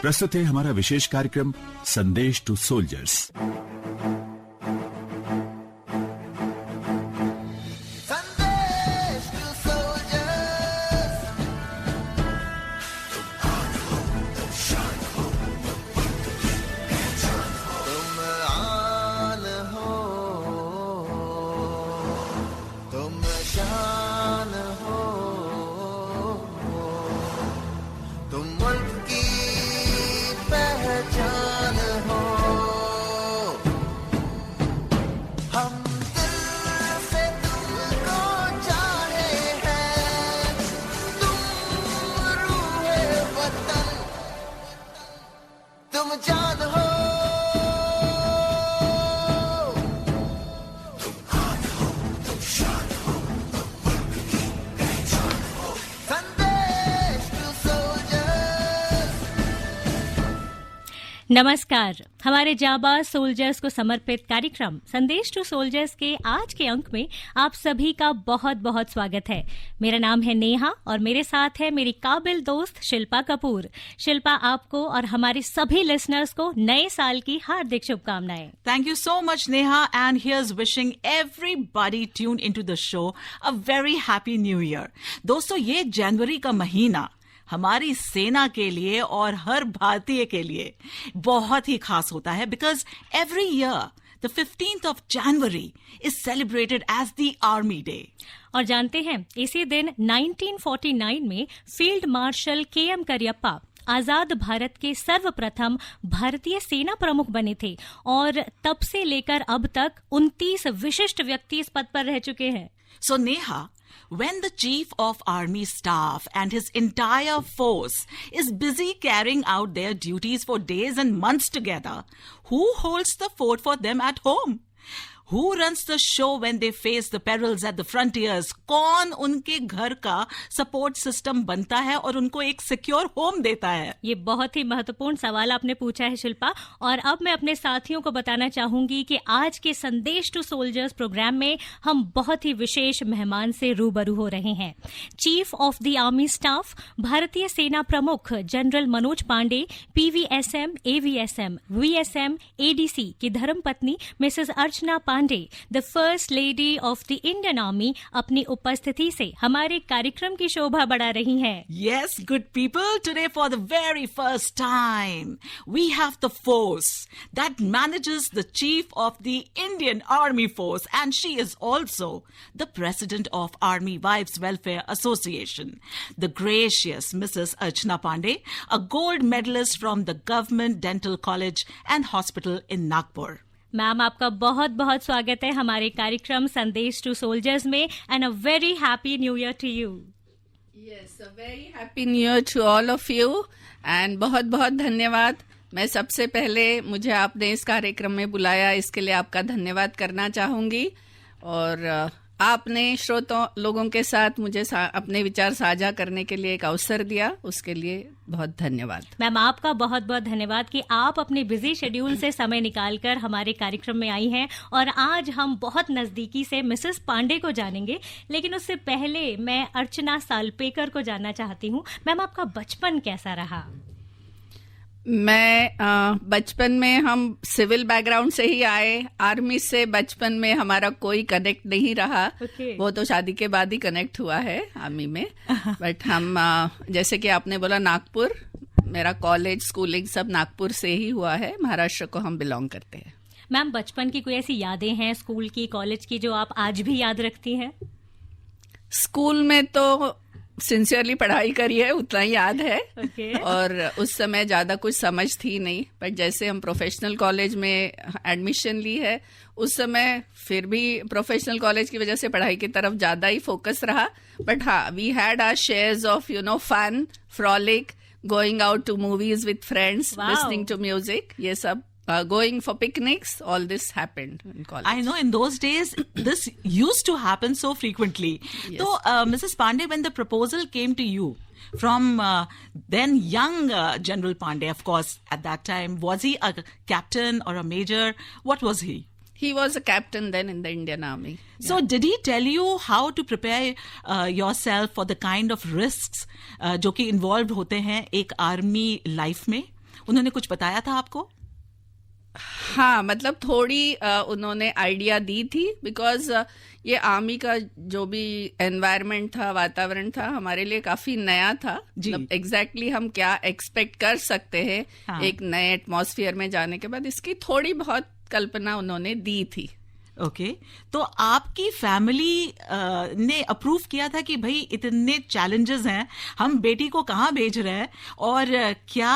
प्रस्तुत है हमारा विशेष कार्यक्रम संदेश टू सोल्जर्स। नमस्कार। हमारे जाबाज सोल्जर्स को समर्पित कार्यक्रम संदेश टू सोल्जर्स के आज के अंक में आप सभी का बहुत बहुत स्वागत है। मेरा नाम है नेहा और मेरे साथ है मेरी काबिल दोस्त शिल्पा कपूर। शिल्पा, आपको और हमारे सभी लिसनर्स को नए साल की हार्दिक शुभकामनाएं। Thank you so much, Neha, and here's wishing everybody tuned into the show a very happy new year. दोस्तों, ये जनवरी का महीना हमारी सेना के लिए और हर भारतीय के लिए बहुत ही खास होता है because every year the 15th of January is celebrated as the Army Day. और जानते हैं, इसी दिन 1949 में फील्ड मार्शल KM करियप्पा आजाद भारत के सर्वप्रथम भारतीय सेना प्रमुख बने थे और तब से लेकर अब तक 29 विशिष्ट व्यक्ति इस पद पर रह चुके हैं। So Neha, when the Chief of Army Staff and his entire force is busy carrying out their duties for days and months together, who holds the fort for them at home? Who runs the show when they face the perils at the frontiers? कौन उनके घर का support system बनता है और उनको एक secure home देता है? ये बहुत ही महत्वपूर्ण सवाल आपने पूछा है शिल्पा, और अब मैं अपने साथियों को बताना चाहूंगी कि आज के संदेश टू सोल्जर्स प्रोग्राम में हम बहुत ही विशेष मेहमान से रूबरू हो रहे हैं। Chief of the army staff, भारतीय सेना प्रमुख general Manoj Pande, PVSM, AVSM, VSM, ADC की धर्मपत्नी Mrs Archana Pande, the first lady of the Indian army, अपनी उपस्थिति से हमारे कार्यक्रम की शोभा बढ़ा रही हैं। Yes, good people, today for the very first time, we have the force that manages the chief of the Indian Army Force, and she is also the president of Army Wives Welfare Association, the gracious Mrs. Archana Pandey, a gold medalist from the Government Dental College and Hospital in Nagpur. Ma'am, आपका बहुत बहुत स्वागत है हमारे कार्यक्रम संदेश to soldiers में, and a very happy new year to you. Yes, a very happy new year to all of you and बहुत बहुत धन्यवाद। मैं सबसे पहले, मुझे आपने इस कार्यक्रम में बुलाया, इसके लिए आपका धन्यवाद करना चाहूंगी, और आपने श्रोताओं लोगों के साथ मुझे अपने विचार साझा करने के लिए एक अवसर दिया, उसके लिए बहुत धन्यवाद। मैम, आपका बहुत बहुत धन्यवाद कि आप अपने बिजी शेड्यूल से समय निकालकर हमारे कार्यक्रम में आई हैं, और आज हम बहुत नजदीकी से मिसेस पांडे को जानेंगे। लेकिन उससे पहले मैं अर्चना सालपेकर को जानना चाहती हूँ। मैम, आपका बचपन कैसा रहा? मैं बचपन में, हम सिविल बैकग्राउंड से ही आए, आर्मी से बचपन में हमारा कोई कनेक्ट नहीं रहा। वो तो शादी के बाद ही कनेक्ट हुआ है आर्मी में। बट हम जैसे कि आपने बोला, नागपुर, मेरा कॉलेज स्कूलिंग सब नागपुर से ही हुआ है। महाराष्ट्र को हम बिलोंग करते हैं। मैम, बचपन की कोई ऐसी यादें हैं स्कूल की, कॉलेज की, जो आप आज भी याद रखती हैं? स्कूल में तो सिंसियरली पढ़ाई करी है, उतना ही याद है। और उस समय ज्यादा कुछ समझ थी नहीं, पर जैसे हम प्रोफेशनल कॉलेज में एडमिशन ली है, उस समय फिर भी प्रोफेशनल कॉलेज की वजह से पढ़ाई की तरफ ज्यादा ही फोकस रहा। बट हाँ, we had our shares of fun, frolic, going out to movies with friends, listening to music, ये सब going for picnics, all this happened in college. I know in those days this used to happen so frequently. Yes. So Mrs. Pandey, when the proposal came to you from then young General Pandey, of course at that time, was he a captain or a major? What was he? He was a captain then in the Indian Army. So did he tell you how to prepare yourself for the kind of risks जो कि involved होते हैं एक army life में? उन्होंने कुछ बताया था आपको? हाँ, मतलब थोड़ी उन्होंने आइडिया दी थी, बिकॉज ये आर्मी का जो भी एनवायरनमेंट था, वातावरण था, हमारे लिए काफी नया था। मतलब एग्जैक्टली हम क्या एक्सपेक्ट कर सकते हैं हाँ। एक नए एटमॉस्फेयर में जाने के बाद, इसकी थोड़ी बहुत कल्पना उन्होंने दी थी। ओके तो आपकी फैमिली ने अप्रूव किया था कि भाई इतने चैलेंजेस हैं, हम बेटी को कहाँ भेज रहे हैं और क्या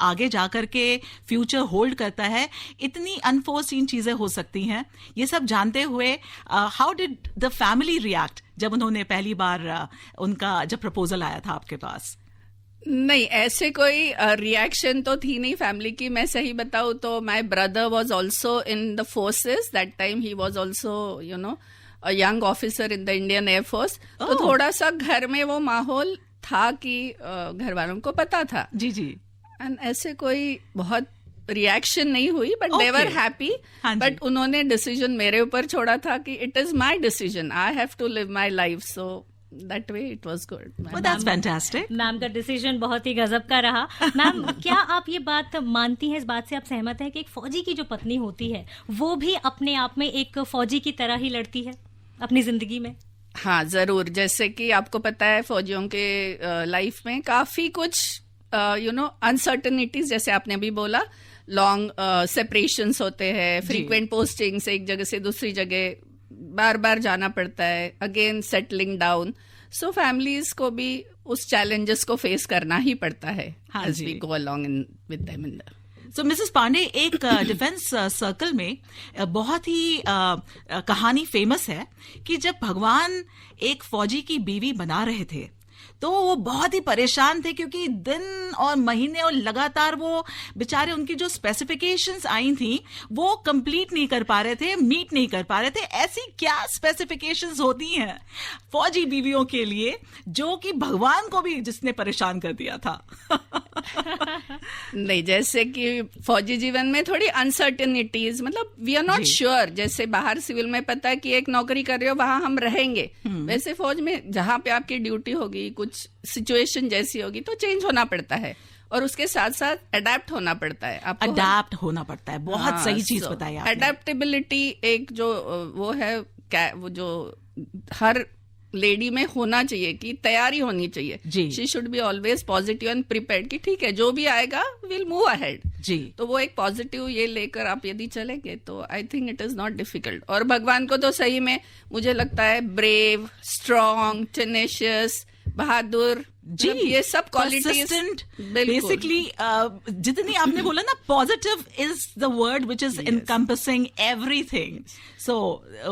आगे जाकर के फ्यूचर होल्ड करता है, इतनी अनफोर्सीन चीजें हो सकती हैं, ये सब जानते हुए how did the family react जब उन्होंने पहली बार उनका जब प्रपोजल आया था आपके पास? नहीं, ऐसे कोई रिएक्शन तो थी नहीं फैमिली की। मैं सही बताऊं तो my brother was also in the forces that time, he was also you know a young officer in the Indian air force. तो थोड़ा सा घर में वो माहौल था कि घर वालों को पता था। जी जी। एंड ऐसे कोई बहुत रिएक्शन नहीं हुई, but they were happy. But उन्होंने डिसीजन मेरे ऊपर छोड़ा था कि it is my decision, I have to live my life, so that way it was good. Well, that's fantastic. Ma'am का डिसीजन बहुत ही गजब का रहा। मैम, क्या आप ये बात मानती हैं, इस बात से आप सहमत हैं कि एक फौजी की जो पत्नी होती है वो भी अपने आप में एक फौजी की तरह ही लड़ती है अपनी जिंदगी में? हाँ, जरूर। जैसे कि आपको पता है फौजियों के लाइफ में काफी कुछ यू नो अनसर्टनिटीज, जैसे आपने अभी बोला, लॉन्ग सेपरेशंस होते हैं, फ्रीक्वेंट पोस्टिंग्स, एक जगह से दूसरी जगह बार बार जाना पड़ता है, अगेन सेटलिंग डाउन। सो फैमिलीज को भी उस चैलेंजेस को फेस करना ही पड़ता है as we go along with them in the... So, Mrs Pande, एक डिफेंस सर्कल में बहुत ही कहानी फेमस है कि जब भगवान एक फौजी की बीवी बना रहे थे तो वो बहुत ही परेशान थे, क्योंकि दिन और महीने और लगातार वो बेचारे, उनकी जो स्पेसिफिकेशंस आई थी वो कंप्लीट नहीं कर पा रहे थे, मीट नहीं कर पा रहे थे। ऐसी क्या स्पेसिफिकेशंस होती हैं फौजी बीवियों के लिए जो कि भगवान को भी जिसने परेशान कर दिया था? नहीं, जैसे कि फौजी जीवन में थोड़ी अनसर्टेनिटीज, मतलब वी आर नॉट श्योर। जैसे बाहर सिविल में पता है कि एक नौकरी कर रहे हो, वहां हम रहेंगे, वैसे फौज में जहां पे आपकी ड्यूटी होगी, कुछ सिचुएशन जैसी होगी तो चेंज होना पड़ता है और उसके साथ साथ अडेप्ट होना पड़ता है। आपको अडेप्ट होना पड़ता है। बहुत सही चीज बताई आपने। अडेप्टेबिलिटी एक जो वो है, वो जो हर लेडी में होना चाहिए कि तैयारी होनी चाहिए। She should be always positive and prepared कि ठीक है जो भी आएगा विल मूव अहेड। जी, तो वो एक पॉजिटिव ये लेकर आप यदि चलेंगे तो I think it is not difficult. और भगवान को तो सही में मुझे लगता है ब्रेव, स्ट्रॉन्ग, टेनेशियस, बहादुर, जी, ये सब क्वालिटीज बेसिकली जितनी आपने बोला ना, positive is the word which is encompassing everything. So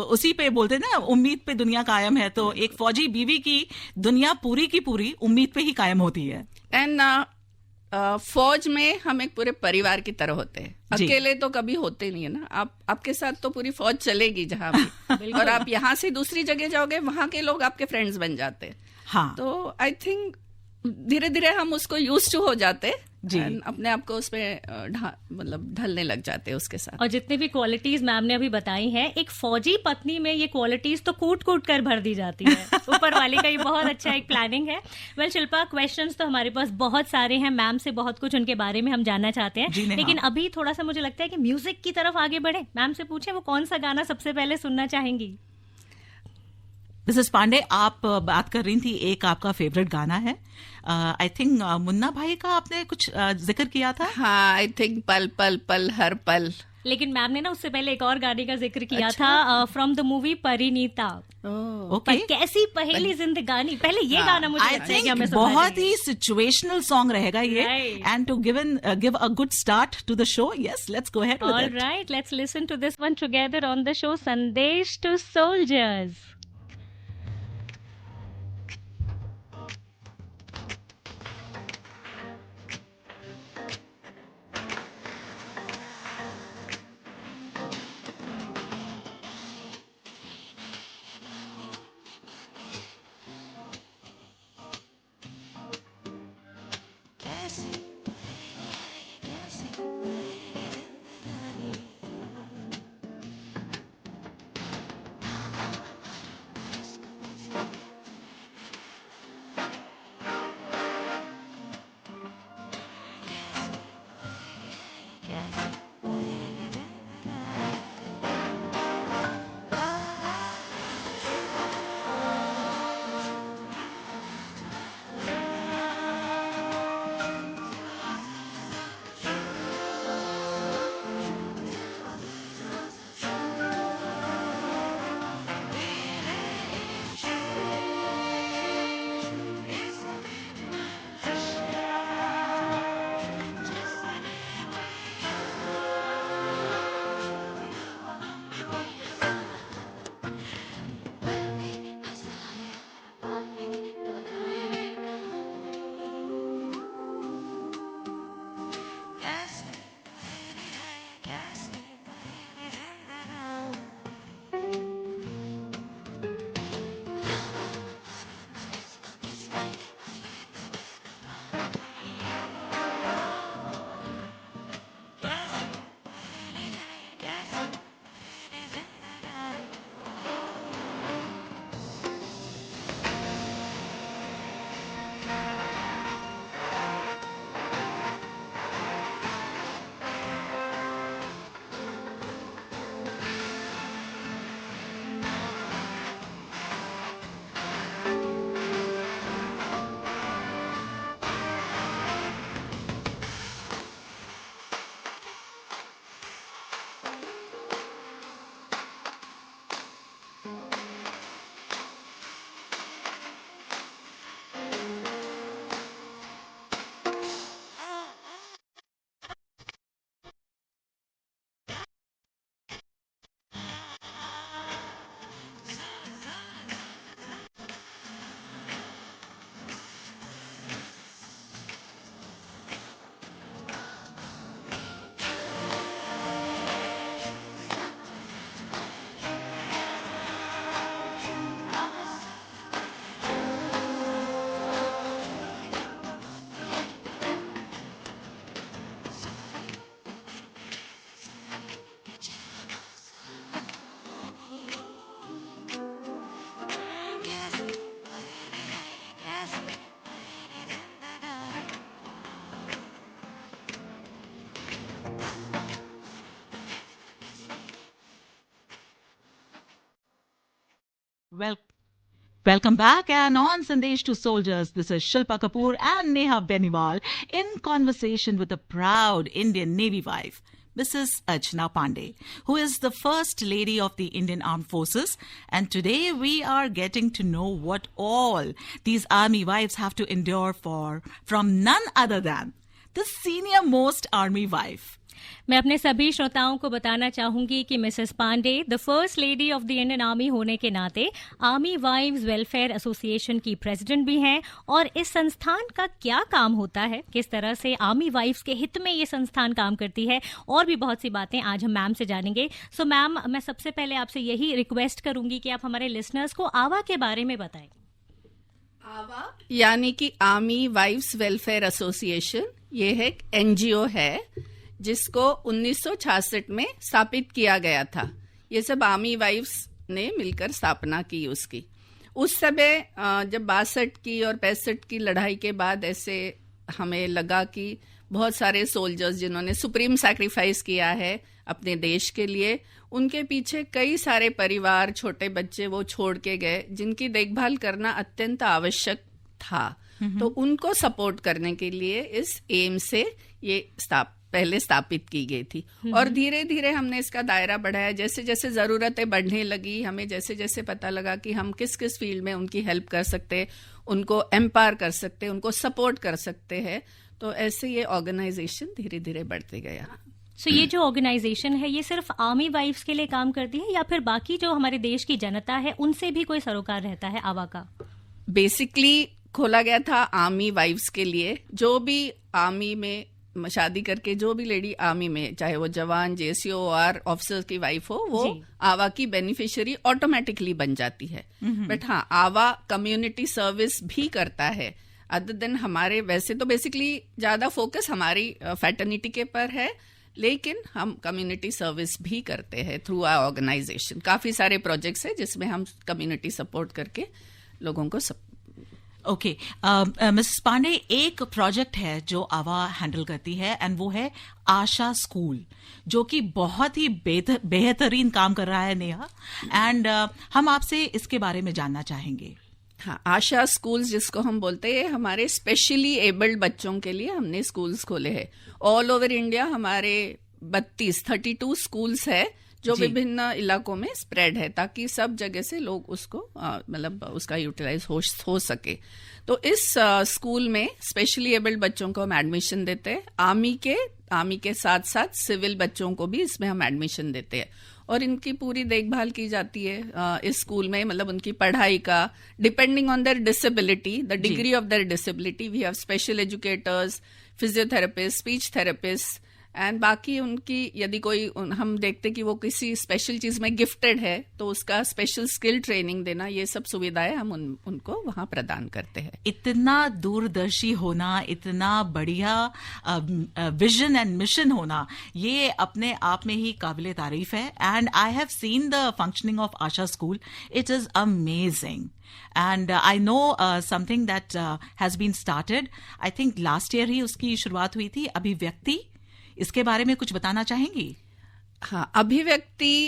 उसी पे बोलते ना, उम्मीद पे दुनिया कायम है, तो एक फौजी बीवी की दुनिया पूरी की पूरी उम्मीद पे ही कायम होती है। एंड फौज में हम एक पूरे परिवार की तरह होते हैं, अकेले तो कभी होते नहीं है ना। आपके साथ तो पूरी फौज चलेगी जहां भी और आप यहाँ से दूसरी जगह जाओगे, वहां के लोग आपके फ्रेंड्स बन जाते हैं। हाँ, तो आई थिंक धीरे धीरे हम उसको यूज टू हो जाते जी, अपने आप को उसमें मतलब ढलने लग जाते हैं उसके साथ। और जितनी भी क्वालिटीज मैम ने अभी बताई हैं, एक फौजी पत्नी में ये क्वालिटीज तो कूट कूट कर भर दी जाती है। ऊपर वाले का ये बहुत अच्छा एक प्लानिंग है। वेल शिल्पा, क्वेश्चंस तो हमारे पास बहुत सारे हैं, मैम से बहुत कुछ उनके बारे में हम जानना चाहते हैं, लेकिन अभी थोड़ा सा मुझे लगता है कि म्यूजिक की तरफ आगे बढ़े। मैम से पूछे वो कौन सा गाना सबसे पहले सुनना चाहेंगी? मिसेस पांडे, आप बात कर रही थी, एक आपका फेवरेट गाना है, आई थिंक मुन्ना भाई का आपने कुछ जिक्र किया था। हाँ, आई थिंक पल पल पल हर पल। लेकिन मैम ने ना उससे पहले एक और गाने का जिक्र किया था, from the movie Parineeta. Okay, कैसी पहेली जिंदगानी, पहले ये गाना मुझे लगता है कि हमें बहुत ही सिचुएशनल सॉन्ग रहेगा ये, and to give a good start to the show. Yes, let's go ahead with it. Alright, let's listen to this one together on the show, Sandesh to soldiers. Welcome back, and on Sandesh to Soldiers, this is Shilpa Kapoor and Neha Beniwal in conversation with a proud Indian Navy wife, Mrs. Archana Pandey, who is the First Lady of the Indian Armed Forces. And today we are getting to know what all these Army wives have to endure from none other than the senior most Army wife. मैं अपने सभी श्रोताओं को बताना चाहूंगी कि Mrs Pande the first lady of the Indian army होने के नाते आर्मी वाइव्स वेलफेयर एसोसिएशन की प्रेसिडेंट भी हैं और इस संस्थान का क्या काम होता है, किस तरह से आर्मी वाइव्स के हित में ये संस्थान काम करती है, और भी बहुत सी बातें आज हम मैम से जानेंगे. सो मैम, मैं सबसे पहले आपसे यही रिक्वेस्ट करूंगी कि आप हमारे लिसनर्स को आवा के बारे में बताएं. आवा यानी कि आर्मी वाइव्स वेलफेयर एसोसिएशन, ये एक एनजीओ है जिसको 1966 में स्थापित किया गया था. ये सब आर्मी वाइव्स ने मिलकर स्थापना की उसकी. उस समय जब 62 की और 65 की लड़ाई के बाद ऐसे हमें लगा कि बहुत सारे सोल्जर्स जिन्होंने सुप्रीम सैक्रिफाइस किया है अपने देश के लिए, उनके पीछे कई सारे परिवार, छोटे बच्चे वो छोड़ के गए जिनकी देखभाल करना अत्यंत आवश्यक था. तो उनको सपोर्ट करने के लिए इस एम से ये पहले स्थापित की गई थी. और धीरे धीरे हमने इसका दायरा बढ़ाया. जैसे जैसे जरूरतें बढ़ने लगी, हमें जैसे जैसे पता लगा कि हम किस किस फील्ड में उनकी हेल्प कर सकते हैं, उनको एम्पावर कर सकते हैं, उनको सपोर्ट कर सकते हैं, तो ऐसे ये ऑर्गेनाइजेशन धीरे धीरे बढ़ते गया. सो ये जो ऑर्गेनाइजेशन है ये सिर्फ आर्मी वाइफ्स के लिए काम करती है या फिर बाकी जो हमारे देश की जनता है उनसे भी कोई सरोकार रहता है आवा का? बेसिकली खोला गया था आर्मी वाइफ्स के लिए. जो भी आर्मी में शादी करके जो भी लेडी आर्मी में, चाहे वो जवान, जेसीओ और ऑफिसर की वाइफ हो, वो आवा की बेनिफिशियरी ऑटोमेटिकली बन जाती है. बट हाँ, आवा कम्युनिटी सर्विस भी करता है. अदर देन हमारे, वैसे तो बेसिकली ज्यादा फोकस हमारी फैटर्निटी के पर है, लेकिन हम कम्युनिटी सर्विस भी करते हैं थ्रू आवर ऑर्गेनाइजेशन. काफी सारे प्रोजेक्ट्स हैं जिसमें हम कम्युनिटी सपोर्ट करके लोगों को ओके. मिसेस पांडे, एक प्रोजेक्ट है जो आवा हैंडल करती है एंड वो है आशा स्कूल, जो कि बहुत ही बेहतरीन काम कर रहा है नेहा, एंड हम आपसे इसके बारे में जानना चाहेंगे. हाँ, आशा स्कूल्स जिसको हम बोलते हैं, हमारे स्पेशली एबल्ड बच्चों के लिए हमने स्कूल्स खोले हैं. ऑल ओवर इंडिया हमारे 32 स्कूल्स है जो विभिन्न इलाकों में स्प्रेड है, ताकि सब जगह से लोग उसको मतलब उसका यूटिलाइज हो सके. तो इस स्कूल में स्पेशली एबल्ड बच्चों को हम एडमिशन देते हैं. आर्मी के साथ साथ सिविल बच्चों को भी इसमें हम एडमिशन देते हैं और इनकी पूरी देखभाल की जाती है इस स्कूल में. मतलब उनकी पढ़ाई का, depending on their disability, the degree of their disability, we have special educators, physiotherapist, speech therapist, and बाकी उनकी यदि कोई हम देखते कि वो किसी स्पेशल चीज में गिफ्टेड है तो उसका स्पेशल स्किल ट्रेनिंग देना, ये सब सुविधाएं हम उनको वहां प्रदान करते हैं. इतना दूरदर्शी होना, इतना बढ़िया विजन एंड मिशन होना, ये अपने आप में ही काबिले तारीफ है. And I have seen the functioning of Asha school. It is amazing. And I know something that has been started. I think last year ही उसकी शुरुआत हुई थी. अभिव्यक्ति, इसके बारे में कुछ बताना चाहेंगी? हाँ, अभिव्यक्ति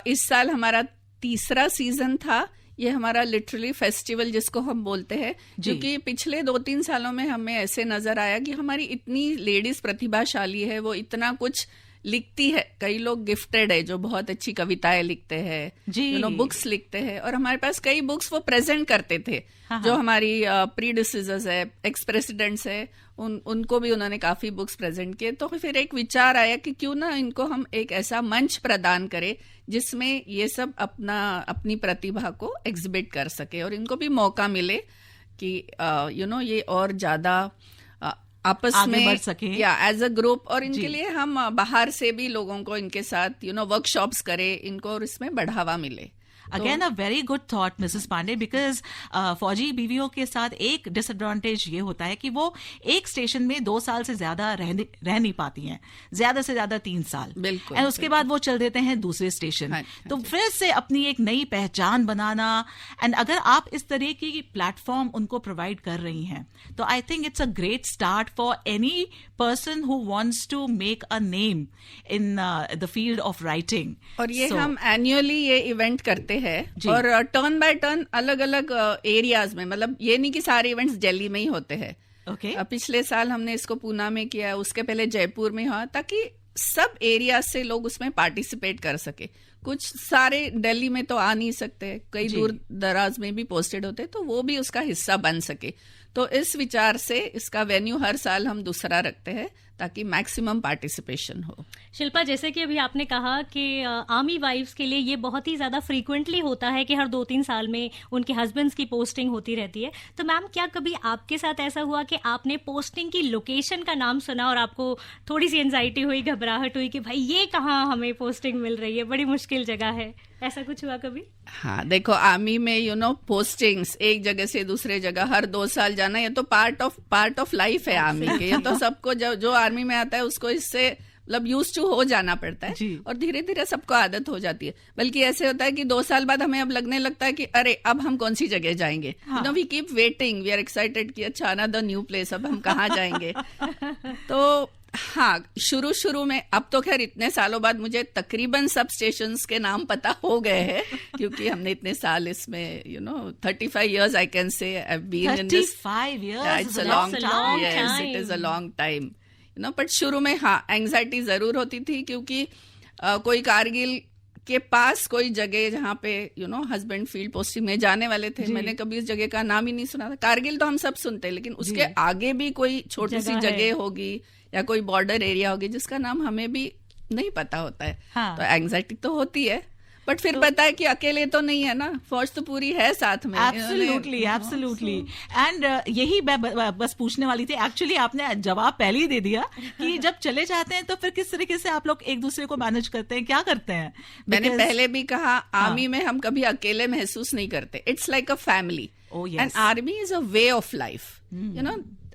इस साल हमारा 3रा सीजन था. ये हमारा लिटरली फेस्टिवल जिसको हम बोलते हैं, क्योंकि पिछले 2-3 सालों में हमें ऐसे नजर आया कि हमारी इतनी लेडीज प्रतिभाशाली है, वो इतना कुछ लिखती है. कई लोग गिफ्टेड है जो बहुत अच्छी कविताएं लिखते हैं, बुक्स लिखते हैं, और हमारे पास कई बुक्स वो प्रेजेंट करते थे. जो हमारी प्रीडिसेसर्स है, एक्स प्रेसिडेंट्स है, उनको भी उन्होंने काफी बुक्स प्रेजेंट किए. तो फिर एक विचार आया कि क्यों ना इनको हम एक ऐसा मंच प्रदान करें जिसमें ये सब अपनी प्रतिभा को एग्जिबिट कर सके और इनको भी मौका मिले कि ये और ज्यादा आपस में बढ़ सके या एज अ ग्रुप. और इनके लिए हम बाहर से भी लोगों को इनके साथ वर्कशॉप्स करें इनको, और इसमें बढ़ावा मिले. Again a very good thought Mrs Pande, because फौजी बीवियों के साथ एक डिसएडवांटेज ये होता है कि वो एक स्टेशन में 2 साल से ज्यादा रह नहीं पाती हैं, ज्यादा से ज्यादा 3 साल. बिल्कुल. और उसके बाद वो चल देते हैं दूसरे स्टेशन. तो फिर से अपनी एक नई पहचान बनाना, एंड अगर आप इस तरह की प्लेटफॉर्म उनको प्रोवाइड कर रही हैं तो I think it's a great start for any person who wants to make a name in the field of writing. और ये हम एनुअली ये इवेंट करते हैं और टर्न बाय टर्न अलग अलग एरियाज में, मतलब ये नहीं कि सारे इवेंट्स दिल्ली में ही होते हैं। ओके। पिछले साल हमने इसको पूना में किया, उसके पहले जयपुर में हुआ, ताकि सब एरिया से लोग उसमें पार्टिसिपेट कर सके। कुछ सारे दिल्ली में तो आ नहीं सकते, कई दूर दराज में भी पोस्टेड होते, तो वो भी उसका हिस्सा बन सके। तो इस विचार से इसका वेन्यू हर साल हम दूसरा रखते हैं ताकि मैक्सिमम पार्टिसिपेशन हो। शिल्पा, जैसे कि अभी आपने कहा कि आर्मी वाइफ्स के लिए ये बहुत ही ज्यादा फ्रीक्वेंटली होता है कि हर 2-3 साल में उनके हस्बैंड्स की पोस्टिंग होती रहती है, तो मैम क्या कभी आपके साथ ऐसा हुआ कि आपने पोस्टिंग की लोकेशन का नाम सुना और आपको थोड़ी सी एंजाइटी हुई, घबराहट हुई कि भाई ये कहाँ हमें पोस्टिंग मिल रही है, बड़ी मुश्किल जगह है, ऐसा कुछ हुआ कभी? हाँ, देखो आर्मी में पोस्टिंग्स एक जगह से दूसरे जगह हर 2 साल जाना, ये तो पार्ट ऑफ लाइफ है आर्मी के। ये तो सबको जो आर्मी में आता है उसको इससे मतलब यूज टू हो जाना पड़ता है और धीरे धीरे सबको आदत हो जाती है। बल्कि ऐसे होता है कि 2 साल बाद हमें अब लगने लगता है कि अरे अब हम कौन सी जगह जाएंगे। We keep waiting, we are excited कि अच्छा अनदर न्यू प्लेस, अब हम कहाँ जाएंगे। तो हाँ, शुरू में, अब तो खैर इतने सालों बाद मुझे तकरीबन सब स्टेशंस के नाम पता हो गए हैं क्योंकि हमने इतने साल इसमें 35 years I can say I've been in this. 35 years? Yeah, it's a long time. Yes, it is a long time. But शुरू में हाँ एंग्जाइटी जरूर होती थी क्योंकि कोई कारगिल के पास कोई जगह जहाँ पे हस्बैंड फील्ड पोस्टिंग में जाने वाले थे, मैंने कभी इस जगह का नाम ही नहीं सुना था। कारगिल तो हम सब सुनते हैं, लेकिन उसके आगे भी कोई छोटी सी जगह होगी या कोई बॉर्डर एरिया होगी जिसका नाम हमें भी नहीं पता होता है। तो एंग्जाइटी तो होती है, बट फिर पता है कि अकेले तो नहीं है ना, फौज तो पूरी है साथ में। एब्सोल्युटली। एंड यही बस पूछने वाली थी, एक्चुअली आपने जवाब पहले ही दे दिया कि जब चले जाते हैं तो फिर किस तरीके से आप लोग एक दूसरे को मैनेज करते हैं, क्या करते हैं? मैंने पहले भी कहा, आर्मी में हम कभी अकेले महसूस नहीं करते, it's like a family. And army is a way of life.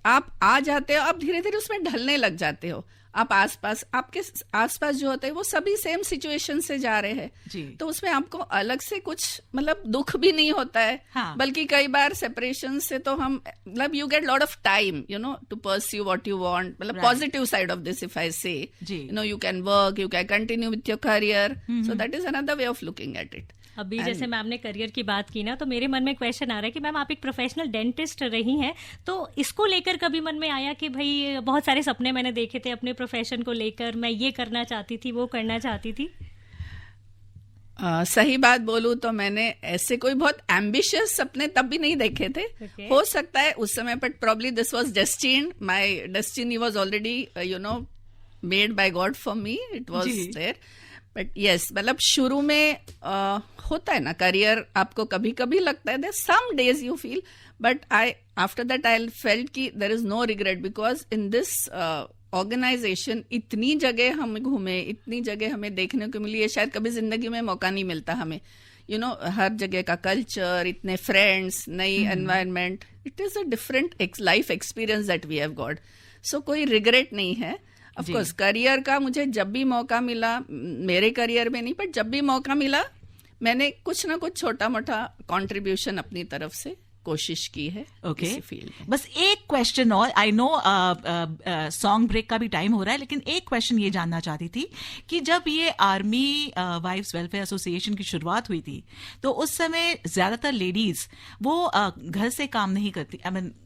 आप आ जाते हो, आप धीरे धीरे उसमें ढलने लग जाते हो। आप आपके आसपास जो होते हैं वो सभी सेम सिचुएशन से जा रहे हैं, तो उसमें आपको अलग से कुछ मतलब दुख भी नहीं होता है। बल्कि कई बार सेपरेशन से तो हम मतलब you get lot of time to pursue what you want, मतलब positive side of this if I say you can work, you can continue with your career, so that is another way of looking at it. अभी जैसे ma'am ने career की बात की ना, तो मेरे मन में क्वेश्चन आ रहा है कि मैम आप एक प्रोफेशनल डेंटिस्ट रही हैं, तो इसको लेकर कभी मन में आया कि भाई बहुत सारे सपने मैंने देखे थे अपने प्रोफेशन को लेकर, मैं ये करना चाहती थी, वो करना चाहती थी? सही बात बोलूं तो मैंने ऐसे कोई बहुत एम्बिशियस सपने तब भी नहीं देखे थे। हो सकता है उस समय, but probably this was destined, my destiny was already made by God for me, it was there. But yes, मतलब शुरू में होता है ना करियर, आपको कभी कभी लगता है, some days you feel, but after that I felt कि there is no regret, because in this organisation इतनी जगह हम घूमे, इतनी जगह हमें देखने को मिली है, शायद कभी जिंदगी में मौका नहीं मिलता हमें। हर जगह का कल्चर, इतने फ्रेंड्स, नई environment, it is a different life experience that we have got. So कोई रिग्रेट नहीं है। ऑफ कोर्स करियर का मुझे जब भी मौका मिला, मेरे करियर में नहीं बट जब भी मौका मिला, मैंने कुछ ना कुछ छोटा मोटा कंट्रीब्यूशन अपनी तरफ से कोशिश की है इसी फील्ड में। बस एक क्वेश्चन और, आई नो सॉन्ग ब्रेक का भी टाइम हो रहा है, लेकिन एक क्वेश्चन ये जानना चाहती थी कि जब ये आर्मी वाइफ्स वेलफेयर एसोसिएशन की शुरुआत हुई थी, तो उस समय ज्यादातर लेडीज वो घर से काम नहीं करती,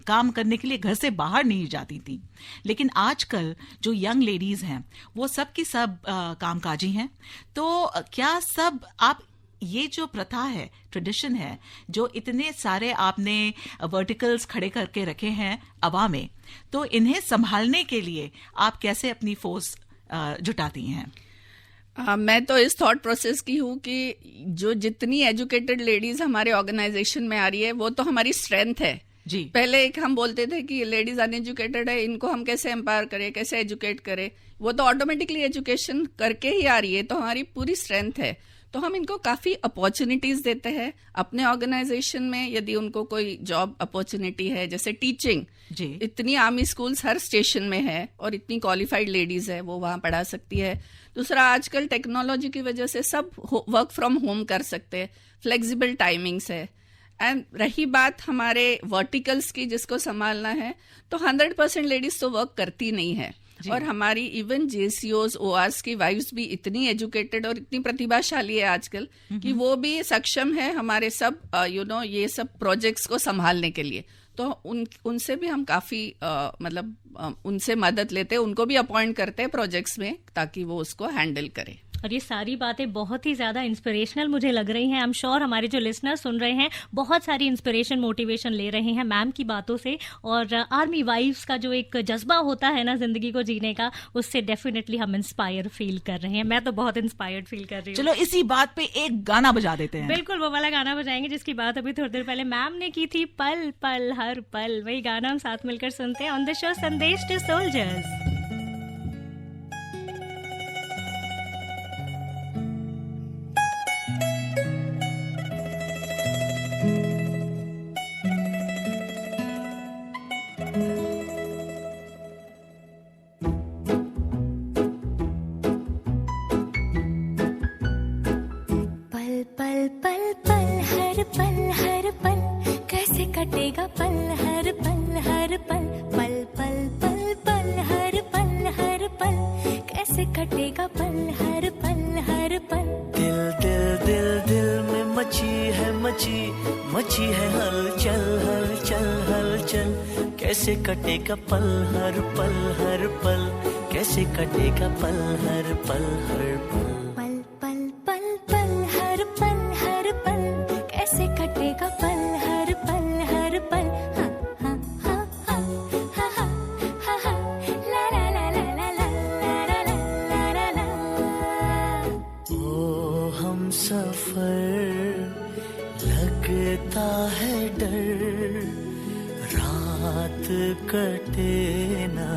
काम करने के लिए घर से बाहर नहीं जाती थी, लेकिन आजकल जो यंग लेडीज हैं वो सब की सब कामकाजी हैं। तो क्या सब आप ये जो प्रथा है, ट्रेडिशन है, जो इतने सारे आपने वर्टिकल्स खड़े करके रखे हैं अवा में, तो इन्हें संभालने के लिए आप कैसे अपनी फोर्स जुटाती हैं? मैं तो इस थॉट प्रोसेस की हूँ कि जो जितनी एजुकेटेड लेडीज हमारे ऑर्गेनाइजेशन में आ रही है वो तो हमारी स्ट्रेंथ है जी। पहले एक हम बोलते थे कि लेडीज अनएजुकेटेड है, इनको हम कैसे एम्पावर करें, कैसे एजुकेट करें, वो तो ऑटोमेटिकली एजुकेशन करके ही आ रही है, तो हमारी पूरी स्ट्रेंथ है। तो हम इनको काफी अपॉर्चुनिटीज देते हैं अपने ऑर्गेनाइजेशन में। यदि उनको कोई जॉब अपॉर्चुनिटी है, जैसे टीचिंग जी, इतनी आर्मी स्कूल्स हर स्टेशन में है और इतनी क्वालिफाइड लेडीज है, वो वहां पढ़ा सकती है। दूसरा, आजकल टेक्नोलॉजी की वजह से सब वर्क फ्रॉम होम कर सकते हैं, फ्लेक्सिबल टाइमिंग्स है। एंड रही बात हमारे वर्टिकल्स की, जिसको संभालना है, तो 100% लेडीज तो वर्क करती नहीं है। और हमारी इवन जेसीओज ओआरस की वाइफ्स भी इतनी एजुकेटेड और इतनी प्रतिभाशाली है आजकल कि वो भी सक्षम है हमारे सब ये सब प्रोजेक्ट्स को संभालने के लिए। तो उनसे भी हम काफी उनसे मदद लेते हैं, उनको भी अपॉइंट करते हैं प्रोजेक्ट्स में ताकि वो उसको हैंडल करें। और ये सारी बातें बहुत ही ज्यादा इंस्पिरेशनल मुझे लग रही हैं। आई एम श्योर हमारे जो लिसनर सुन रहे हैं बहुत सारी इंस्पिरेशन मोटिवेशन ले रहे हैं मैम की बातों से, और आर्मी वाइफ्स का जो एक जज्बा होता है ना जिंदगी को जीने का, उससे डेफिनेटली हम इंस्पायर फील कर रहे हैं। मैं तो बहुत इंस्पायर्ड फील कर रही हूँ। चलो इसी बात पे एक गाना बजा देते हैं। बिल्कुल, वो वाला गाना बजाएंगे जिसकी बात अभी थोड़ी देर पहले मैम ने की थी, पल पल हर पल। वही गाना हम साथ मिलकर सुनते हैं on the show Sandesh to soldiers. कटेगा पल हर पल हर पल, पल पल पल पल हर पल हर पल, कैसे कटेगा पल हर पल हर पल। दिल दिल दिल दिल में मची है हलचल हलचल हलचल, कैसे कटेगा पल हर पल हर पल, कैसे कटेगा पल हर पल हर पल। पल पल पल पल हर पल हर पल, कैसे कटेगा पल हर पल हर पल। हा हा हा हा हा हा हा हा ला ला ला ला ला ला ला ला ला। ओ हम सफर लगता है डर, रात कटे ना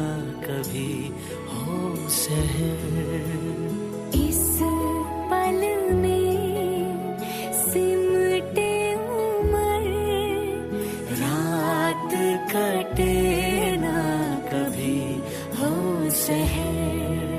कभी हो सहर। इस पल में सिमटे उमर, रात कटे ना कभी हो सहर।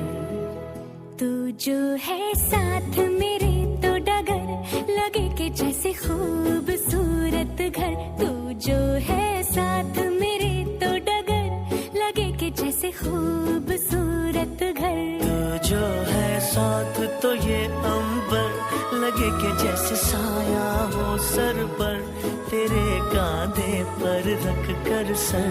तू जो है साथ मेरे तो डगर लगे कि जैसे खूबसूरत घर। तू जो है साथ मेरे तो डगर लगे कि जैसे खूबसूरत घर। तू जो है साथ तो ये अंबर लगे कि जैसे साया हो सर पर, तेरे कांधे पर रख कर सर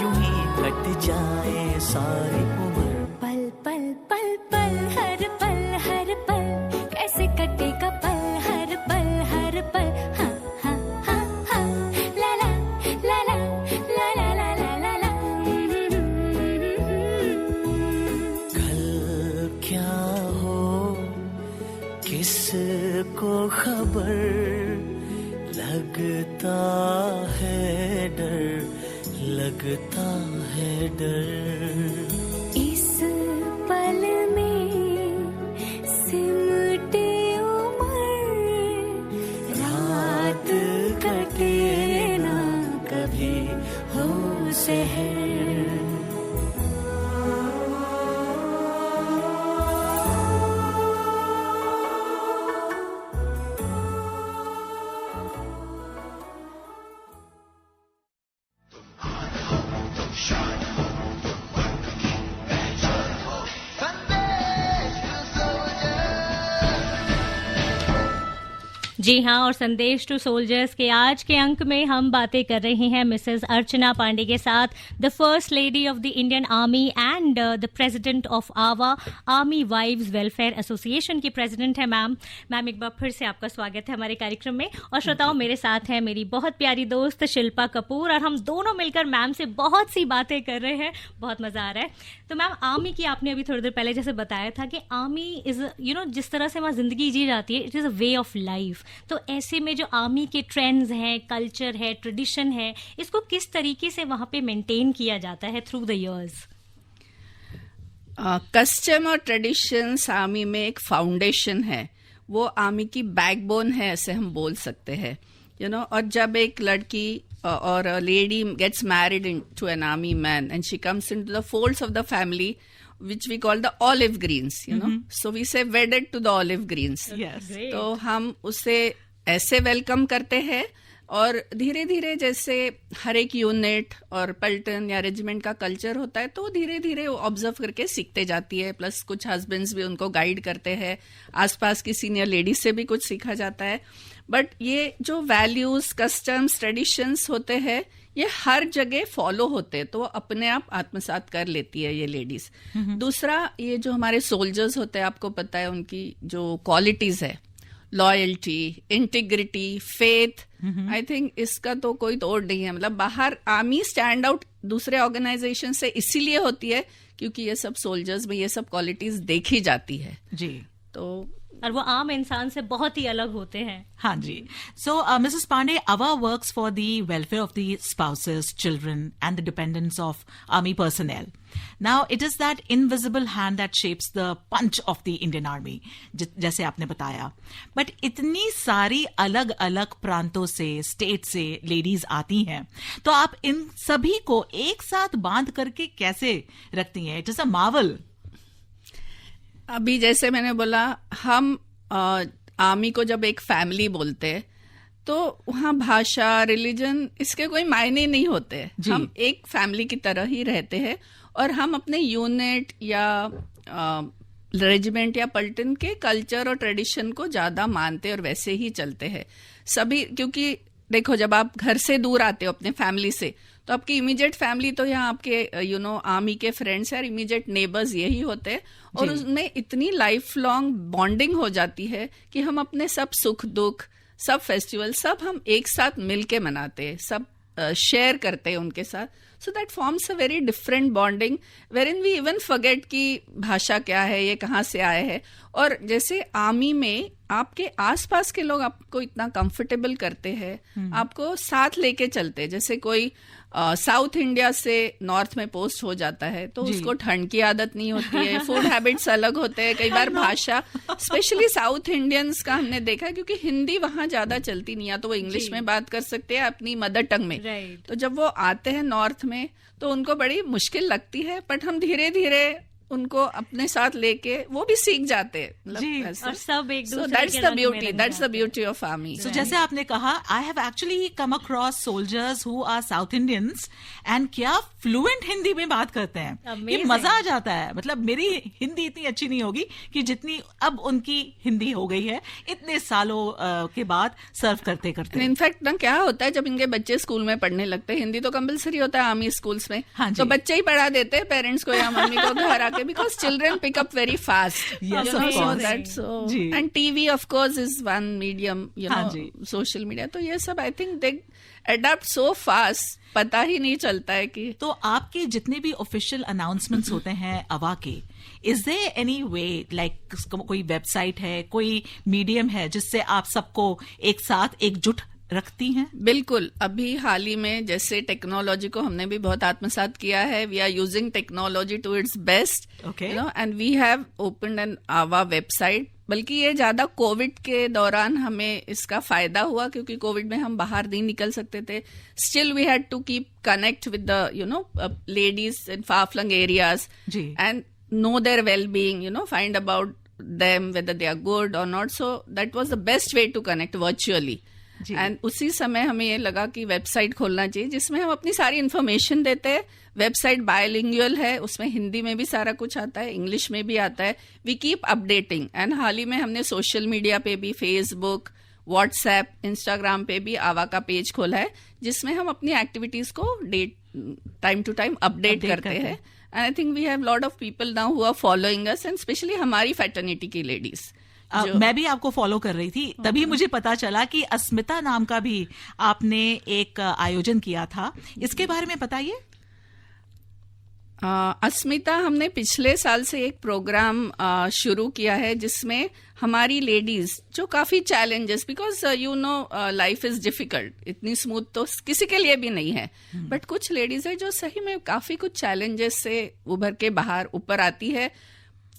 यूं ही कट जाए सारी उम्र। पल पल पल पल हर पल, कैसे कटेगा पल हर पल। हा हा हा हा ला ला ला ला ला ला ला ला ला। कल क्या हो किसको खबर, लगता है डर, लगता है डर। इस पल में सिमटे उमर, रात कटे ना कभी हो सहर। जी हाँ, और संदेश टू सोल्जर्स के आज के अंक में हम बातें कर रहे हैं मिसेस अर्चना पांडे के साथ, the first lady of the Indian army and the president of आवा आर्मी वाइव्स वेलफेयर एसोसिएशन की प्रेसिडेंट है मैम। मैम, एक बार फिर से आपका स्वागत है हमारे कार्यक्रम में। और श्रोताओं, मेरे साथ हैं मेरी बहुत प्यारी दोस्त शिल्पा कपूर, और हम दोनों मिलकर मैम से बहुत सी बातें कर रहे हैं। बहुत मजा आ रहा है। तो मैम, आर्मी की आपने अभी थोड़ी देर पहले जैसे बताया था कि आर्मी इज जिस तरह से वहाँ जिंदगी जी जाती है, it is a way of life. तो ऐसे में जो आर्मी के ट्रेंड्स हैं, कल्चर है, ट्रेडिशन है, इसको किस तरीके से वहां पे मेंटेन किया जाता है थ्रू द इयर्स? कस्टम और ट्रेडिशंस आर्मी में एक फाउंडेशन है, वो आर्मी की बैकबोन है, ऐसे हम बोल सकते हैं। और जब एक लड़की और lady gets married to an army man and she comes into the folds of the family, which we call the olive greens, so we say wedded to the olive greens. Yes. तो हम उसे ऐसे welcome करते हैं और धीरे धीरे जैसे हर एक यूनिट और पल्टन या रेजिमेंट का कल्चर होता है तो धीरे धीरे ऑब्जर्व करके सीखते जाती है, प्लस कुछ हस्बैंड्स भी उनको गाइड करते हैं, आसपास की सीनियर लेडीज से भी कुछ सीखा जाता है। बट ये जो वैल्यूज, कस्टम्स, ट्रेडिशंस होते हैं ये हर जगह फॉलो होते हैं, तो वो अपने आप आत्मसात कर लेती है ये लेडीज। दूसरा, ये जो हमारे सोल्जर्स होते हैं, आपको पता है उनकी जो क्वालिटीज है, loyalty, integrity, faith, I think इसका तो कोई तोड़ नहीं है। मतलब बाहर आर्मी स्टैंड आउट दूसरे ऑर्गेनाइजेशन से इसीलिए होती है क्योंकि ये सब सोल्जर्स में ये सब क्वालिटीज देखी जाती है जी। तो और वो आम इंसान से बहुत ही अलग होते हैं। हाँ जी। So Mrs Pandey, AWA works for the welfare of the spouses, children and the dependents of army personnel. Now it is that invisible hand that shapes the punch of the Indian Army, जैसे आपने बताया। But इतनी सारी अलग अलग प्रांतों से, state से लेडीज आती हैं, तो आप इन सभी को एक साथ बांध करके कैसे रखती हैं? It is a Marvel. अभी जैसे मैंने बोला, हम आर्मी को जब एक फैमिली बोलते हैं तो वहाँ भाषा, रिलीजन, इसके कोई मायने नहीं होते। हम एक फैमिली की तरह ही रहते हैं और हम अपने यूनिट या रेजिमेंट या पल्टन के कल्चर और ट्रेडिशन को ज्यादा मानते हैं और वैसे ही चलते हैं सभी। क्योंकि देखो, जब आप घर से दूर आते हो अपने फैमिली से, तो आपकी इमीडिएट फैमिली तो यहाँ आपके आर्मी के फ्रेंड्स और इमीडिएट नेबर्स यही होते हैं, और उसमें इतनी लाइफ लॉन्ग बॉन्डिंग हो जाती है कि हम अपने सब सुख दुख, सब फेस्टिवल, सब हम एक साथ मिलके मनाते हैं, सब शेयर करते हैं उनके साथ। So that forms a very different bonding wherein we even forget कि भाषा क्या है, ये कहाँ से आए हैं। और जैसे आर्मी में आपके आसपास के लोग आपको इतना कंफर्टेबल करते हैं, आपको साथ लेके चलते हैं। जैसे कोई साउथ इंडिया से नॉर्थ में पोस्ट हो जाता है तो उसको ठंड की आदत नहीं होती है, फूड हैबिट्स अलग होते हैं, कई बार भाषा, स्पेशली साउथ इंडियंस का हमने देखा है, क्योंकि हिंदी वहां ज्यादा चलती नहीं है, तो वो इंग्लिश में बात कर सकते हैं अपनी मदर टंग में। तो जब वो आते हैं नॉर्थ में तो उनको बड़ी मुश्किल लगती है, बट हम धीरे धीरे उनको अपने साथ लेके वो भी सीख जाते हैं जी, और सब एक दूसरे that's the beauty of army. So जैसे आपने कहा, I have actually come across soldiers who are South Indians and क्या फ्लुएंट हिंदी में बात करते हैं, ये मजा आ जाता है। मतलब मेरी हिंदी इतनी अच्छी नहीं होगी कि जितनी अब उनकी हिंदी हो गई है इतने सालों के बाद सर्व करते करते। इनफैक्ट ना क्या होता है, जब इनके बच्चे स्कूल में पढ़ने लगते हैं, हिंदी तो कंपलसरी होता है आर्मी स्कूल्स में, तो बच्चे ही पढ़ा देते हैं पेरेंट्स को या मम्मी को घर आके, because children pick up very fast. Yes, of course. That's so. And TV, of course, is one medium, social media. तो ये सब I think they adapt so fast, पता ही नहीं चलता है कि। तो आपके जितने भी ऑफिशियल अनाउंसमेंट्स होते हैं AWA के, is there any way, like कोई वेबसाइट है, कोई मीडियम है जिससे आप सबको एक साथ एकजुट रखती हैं? बिल्कुल। अभी हाल ही में जैसे टेक्नोलॉजी को हमने भी बहुत आत्मसात किया है, we are using technology to its best, and we have opened an AWA website. बल्कि ये ज्यादा कोविड के दौरान हमें इसका फायदा हुआ, क्योंकि कोविड में हम बाहर नहीं निकल सकते थे। Still we had to keep connect with the ladies in far flung areas and know their well-being, find about them, whether they are good or not. So that was the best way to connect virtually. And उसी समय हमें ये लगा कि website खोलना चाहिए जिसमें हम अपनी सारी इन्फॉर्मेशन देते हैं। वेबसाइट बायलिंगुअल है, उसमें हिंदी में भी सारा कुछ आता है, इंग्लिश में भी आता है। वी कीप अपडेटिंग, एंड हाल ही में हमने सोशल मीडिया पे भी, फेसबुक, व्हाट्सएप, इंस्टाग्राम पे भी AWA का पेज खोला है, जिसमें हम अपनी एक्टिविटीज को टाइम टू टाइम अपडेट करते हैं। And I think we have lot of people now who are following us, and specially हमारी फैटर्निटी की लेडीज। मैं भी आपको फॉलो कर रही थी, तभी मुझे पता चला कि अस्मिता नाम का भी आपने एक आयोजन किया था, इसके बारे में बताइए। अस्मिता, हमने पिछले साल से एक प्रोग्राम शुरू किया है जिसमें हमारी लेडीज जो काफी challenges, because life is difficult, इतनी स्मूथ तो किसी के लिए भी नहीं है, बट कुछ लेडीज है जो सही में काफी कुछ चैलेंजेस से उभर के बाहर ऊपर आती है,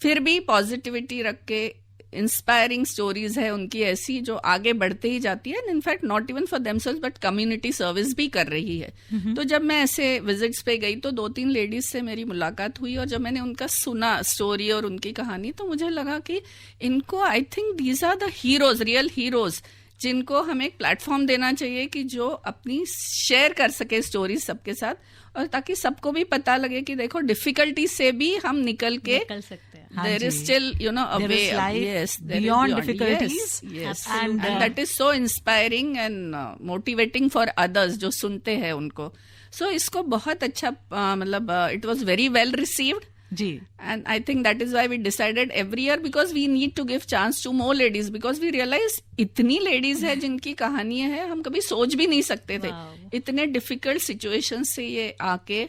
फिर भी पॉजिटिविटी रख के इंस्पायरिंग स्टोरीज है उनकी ऐसी, जो आगे बढ़ते ही जाती है, in fact not even for themselves but community service भी कर रही है। तो जब मैं ऐसे विजिट्स पे गई तो 2-3 लेडीज से मेरी मुलाकात हुई, और जब मैंने उनका सुना स्टोरी और उनकी कहानी, तो मुझे लगा कि इनको, I think these are the heroes, real heroes, जिनको हम एक प्लेटफॉर्म देना चाहिए कि जो अपनी शेयर कर सके स्टोरी सबके साथ, और ताकि सबको भी पता लगे कि देखो डिफिकल्टी से भी हम निकल सकते हैं. There is still, a there way. is life Yes, beyond difficulties. Yes. And that is so inspiring and motivating for others जो सुनते हैं उनको. So इसको बहुत अच्छा मतलब it was very well received. Ji. And I think that is why we decided every year, because we need to give chance to more ladies, because we realize इतनी ladies है जिनकी कहानियां हैं हम कभी सोच भी नहीं सकते थे. इतने difficult situations से ये आके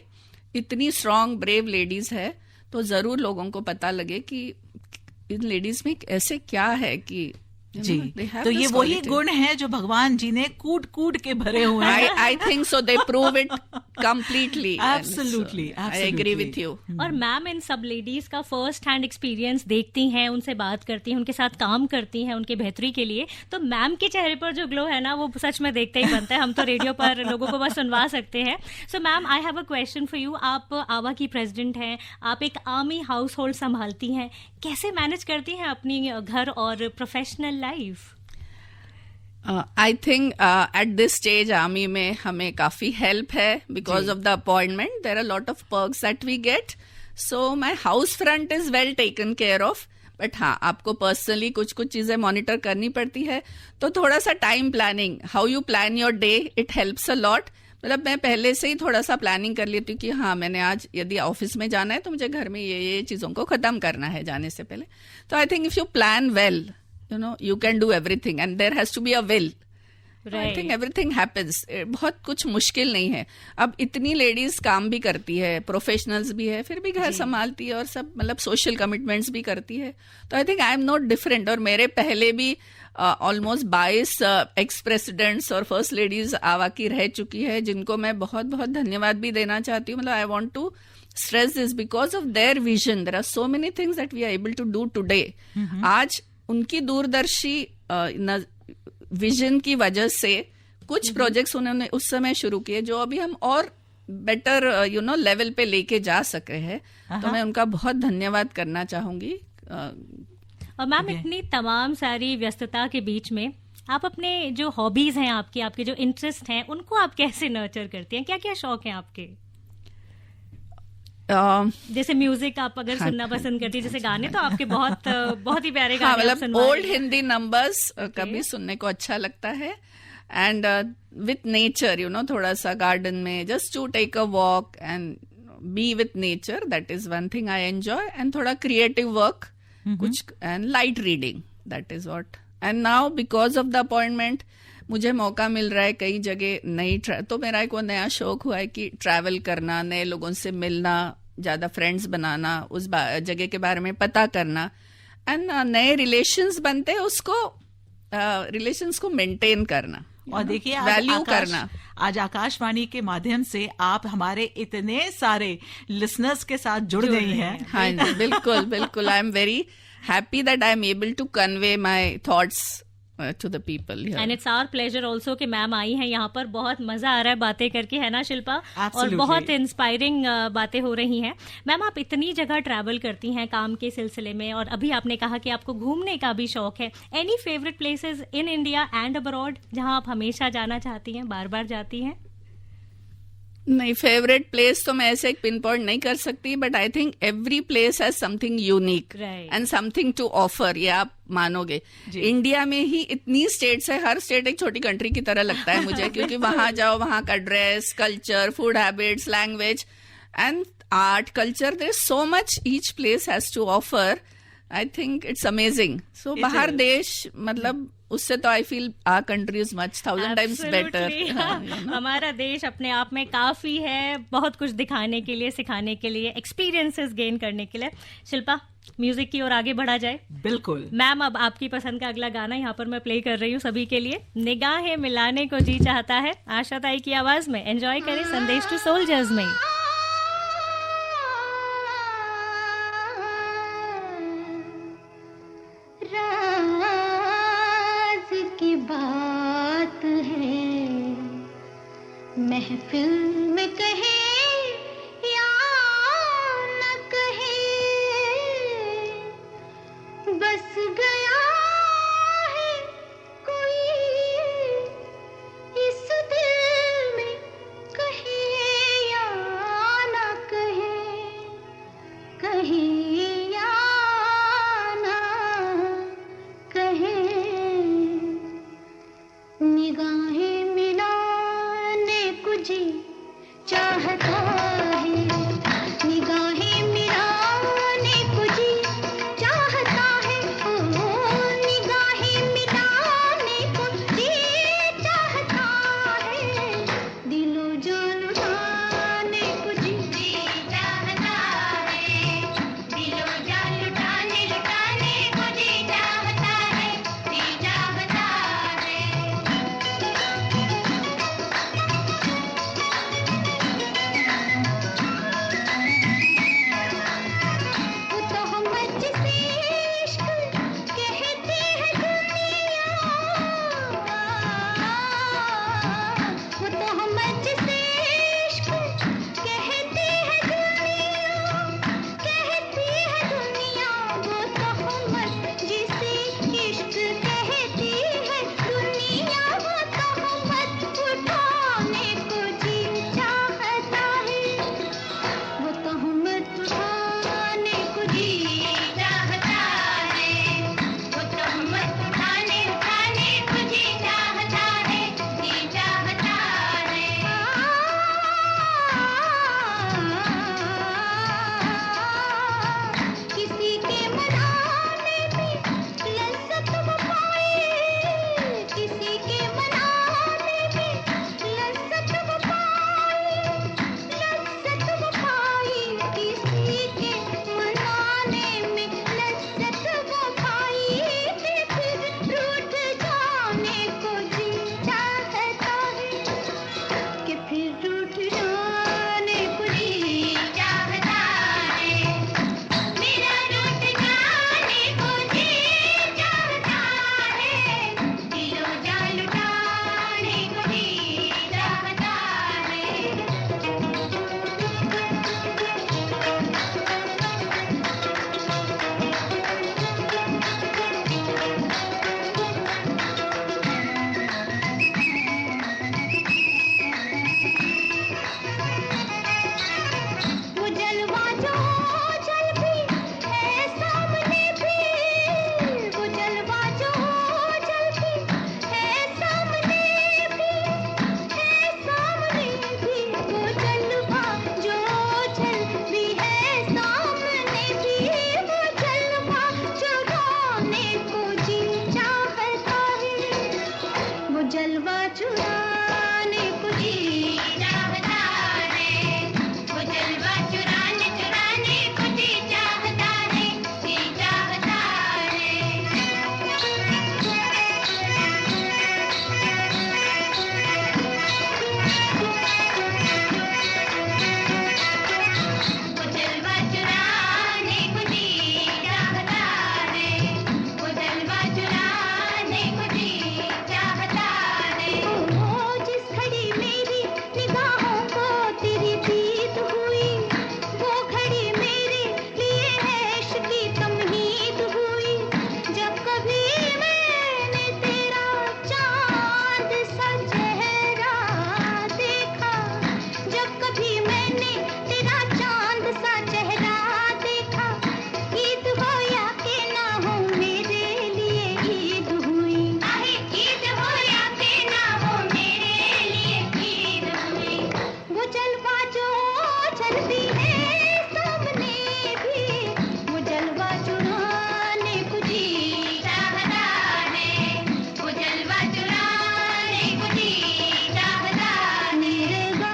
इतनी strong brave ladies है, तो जरूर लोगों को पता लगे कि इन लेडीज में ऐसे क्या है कि जी. तो ये वही गुण है जो भगवान जी ने कूट कूट के भरे हुए हैं. I think so they prove it completely. Absolutely, I agree with you. और मैम इन सब लेडीज का फर्स्ट हैंड एक्सपीरियंस देखती हैं, उनसे बात करती हैं, उनके साथ काम करती हैं उनके बेहतरी के लिए, तो मैम के चेहरे पर जो ग्लो है ना वो सच में देखते ही बनता है. हम तो रेडियो पर लोगों को बस सुनवा सकते हैं. So ma'am, I have a question for you. आप आवा की प्रेसिडेंट हैं, आप एक आर्मी हाउस होल्ड संभालती हैं, कैसे मैनेज करती हैं अपनी घर और professional life? I think at this stage army में हमें काफी हेल्प है because of the appointment. There are lot of perks that we get. So my house front is well taken care of. But हाँ, आपको personally कुछ चीजें monitor करनी पड़ती है, तो थोड़ा सा time planning, how you plan your day, it helps a lot. मतलब मैं पहले से ही थोड़ा सा प्लानिंग कर लेती हूँ कि हाँ, मैंने आज यदि ऑफिस में जाना है तो मुझे घर में ये चीजों को खत्म करना है जाने से पहले. तो I think if you plan well, you can do everything, and there has to be a will. Right. I think everything happens. बहुत कुछ मुश्किल नहीं है. अब इतनी लेडीज काम भी करती है, प्रोफेशनल्स भी है, फिर भी घर संभालती है और सब मतलब सोशल कमिटमेंट्स भी करती है. तो I think I am not different. और मेरे पहले भी ऑलमोस्ट 22 एक्स प्रेसिडेंट्स और फर्स्ट लेडीज आवा की रह चुकी है, जिनको मैं बहुत बहुत धन्यवाद भी देना चाहती हूँ. मतलब I want to stress this because of their vision. There are so many things that we are able to do today. आज उनकी दूरदर्शी विजन की वजह से कुछ प्रोजेक्ट्स उन्होंने उस समय शुरू किए जो अभी हम और बेटर लेवल पे लेके जा सके हैं. तो मैं उनका बहुत धन्यवाद करना चाहूंगी. और मैम, इतनी तमाम सारी व्यस्तता के बीच में आप अपने जो हॉबीज हैं, आपके जो इंटरेस्ट हैं, उनको आप कैसे नर्चर करती हैं? क्या क्या शौक हैं आपके? जैसे म्यूजिक आप अगर सुनना पसंद करती है, जैसे गाने तो आपके बहुत ही प्यारे गाने. मतलब ओल्ड हिंदी नंबर्स कभी सुनने को अच्छा लगता है. एंड विथ नेचर, थोड़ा सा गार्डन में just to take a walk and be with nature, that is one thing I enjoy. And थोड़ा क्रिएटिव वर्क कुछ, and light reading, that is what. And now because of the appointment मुझे मौका मिल रहा है कई जगह तो मेरा एक वो नया शौक हुआ है कि ट्रैवल करना, नए लोगों से मिलना, ज्यादा फ्रेंड्स बनाना, उस जगह के बारे में पता करना, एंड नए रिलेशंस बनते हैं, उसको रिलेशंस को मेंटेन करना और देखिए वैल्यू करना. आज आकाशवाणी के माध्यम से आप हमारे इतने सारे लिसनर्स के साथ जुड़ गई हैं. हाँ जी, बिल्कुल बिल्कुल. I am very happy that I am able to convey my thoughts to the people here. And it's our pleasure also कि मैम आई हैं यहाँ पर. बहुत मजा आ रहा है बातें करके, है ना शिल्पा? Absolutely. और बहुत इंस्पायरिंग बातें हो रही हैं. मैम, आप इतनी जगह ट्रैवल करती हैं काम के सिलसिले में, और अभी आपने कहा कि आपको घूमने का भी शौक है. Any favourite places in India and abroad जहाँ आप हमेशा जाना चाहती हैं, बार बार जाती हैं? नहीं, फेवरेट प्लेस तो मैं ऐसे एक पिन पॉइंट नहीं कर सकती, but I think every place has something unique and something to offer. ये आप मानोगे, इंडिया में ही इतनी स्टेट्स है, हर स्टेट एक छोटी कंट्री की तरह लगता है मुझे. क्योंकि वहां जाओ, वहां का dress, culture, food habits, language and art, culture, there is so much each place has to offer. I think it's amazing. So बाहर देश, मतलब उससे तो I feel our country is much 1000 times better. हमारा देश अपने आप में काफी है, बहुत कुछ दिखाने के लिए, सिखाने के लिए, एक्सपीरियंसेस गेन करने के लिए. शिल्पा, म्यूजिक की ओर आगे बढ़ा जाए. बिल्कुल मैम, अब आपकी पसंद का अगला गाना यहाँ पर मैं प्ले कर रही हूँ सभी के लिए. निगाहें मिलाने को जी चाहता है, आशा ताई की आवाज में. एंजॉय करें संदेश टू सोल्जर्स में. बात है महफिल में कहे या न कहे, बस गया है कोई करती है सामने भी, वो जलवा चुराने को जी चाहता है, वो जलवा चुराने को जी चाहता है। नीरे गा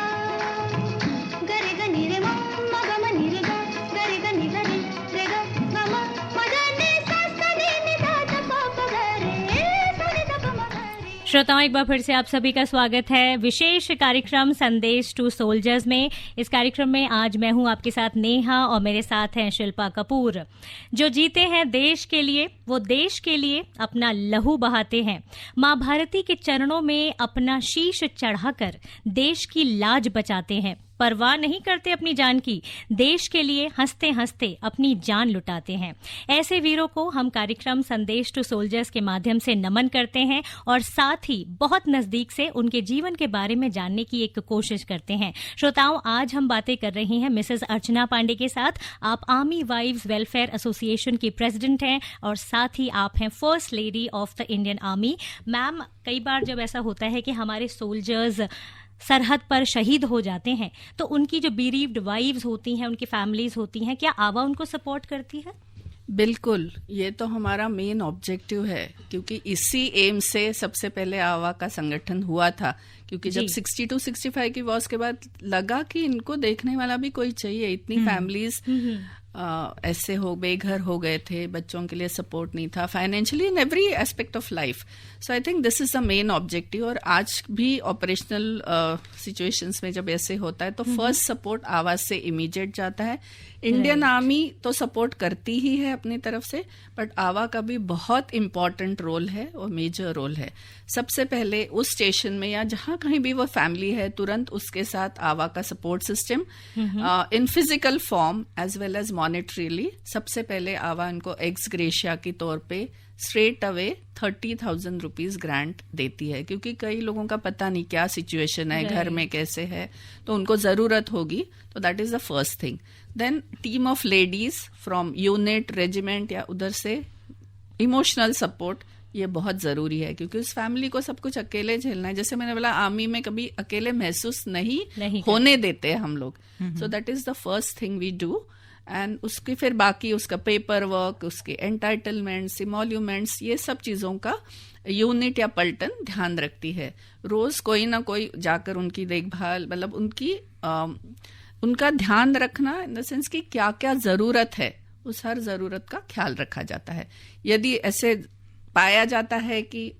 गरे ग नीरे म म ग म नीरे गा गरे ग नी ग रे ग ग म म ग नी सा सा नी नी धा ध प प ग रे सा नी ध प म ग रे। श्रोताओं, एक बार फिर से आप सभी का स्वागत है विशेष कार्यक्रम संदेश टू सोल्जर्स में। इस कार्यक्रम में आज मैं हूं आपके साथ नेहा और मेरे साथ हैं शिल्पा कपूर। जो जीते हैं देश के लिए, वो देश के लिए अपना लहू बहाते हैं। मां भारती के चरणों में अपना शीश चढ़ाकर देश की लाज बचाते हैं। परवाह नहीं करते अपनी जान की, देश के लिए हंसते हंसते अपनी जान लुटाते हैं। ऐसे वीरों को हम कार्यक्रम संदेश टू सोल्जर्स के माध्यम से नमन करते हैं और साथ ही बहुत नजदीक से उनके जीवन के बारे में जानने की एक कोशिश करते हैं। श्रोताओं, आज हम बातें कर रही हैं मिसेस अर्चना पांडे के साथ। आप आर्मी वाइव्स वेलफेयर एसोसिएशन की प्रेसिडेंट हैं और साथ ही आप हैं first lady of the Indian army. Ma'am, कई बार जब ऐसा होता है कि हमारे सोल्जर्स सरहद पर शहीद हो जाते हैं, तो उनकी जो बीरीव्ड वाइव्स होती हैं, उनकी फैमिलीज होती हैं, क्या आवा उनको सपोर्ट करती है? बिल्कुल, ये तो हमारा मेन ऑब्जेक्टिव है, क्योंकि इसी एम से सबसे पहले आवा का संगठन हुआ था। क्योंकि जब 62-65 की वॉर के बाद लगा कि इनको देखने वाला भी कोई चाहिए। इतनी फैमिलीज ऐसे हो बेघर हो गए थे, बच्चों के लिए सपोर्ट नहीं था, financially in every aspect of life. So I think this is the main objective. और आज भी ऑपरेशनल सिचुएशंस में जब ऐसे होता है तो फर्स्ट सपोर्ट आवाज से इमीडिएट जाता है। इंडियन आर्मी तो सपोर्ट करती ही है अपनी तरफ से, बट आवा का भी बहुत इंपॉर्टेंट रोल है और मेजर रोल है। सबसे पहले उस स्टेशन में या जहां कहीं भी वो फैमिली है, तुरंत उसके साथ आवा का support system in physical form as well as monetarily. सबसे पहले आवा इनको एक्स ग्रेशिया के तौर पे स्ट्रेट अवे 30,000 रुपीज ग्रांट देती है, क्योंकि कई लोगों का पता नहीं क्या सिचुएशन है, घर में कैसे है, तो उनको जरूरत होगी। तो that is the first thing. Then team of ladies from unit, regiment या उधर से इमोशनल सपोर्ट, ये बहुत जरूरी है, क्योंकि उस फैमिली को सब कुछ अकेले झेलना है। जैसे मैंने बोला, आर्मी में कभी अकेले महसूस नहीं होने देते हम लोग। So that is the first thing we do. And उसकी फिर बाकी उसका पेपर वर्क, उसके एंटाइटलमेंट्स, इमोल्यूमेंट्स, ये सब चीजों का यूनिट या पलटन ध्यान रखती है। रोज कोई ना कोई जाकर उनकी देखभाल, मतलब उनका ध्यान रखना इन द सेंस कि क्या क्या जरूरत है, उस हर जरूरत का ख्याल रखा जाता है। यदि ऐसे पाया जाता है कि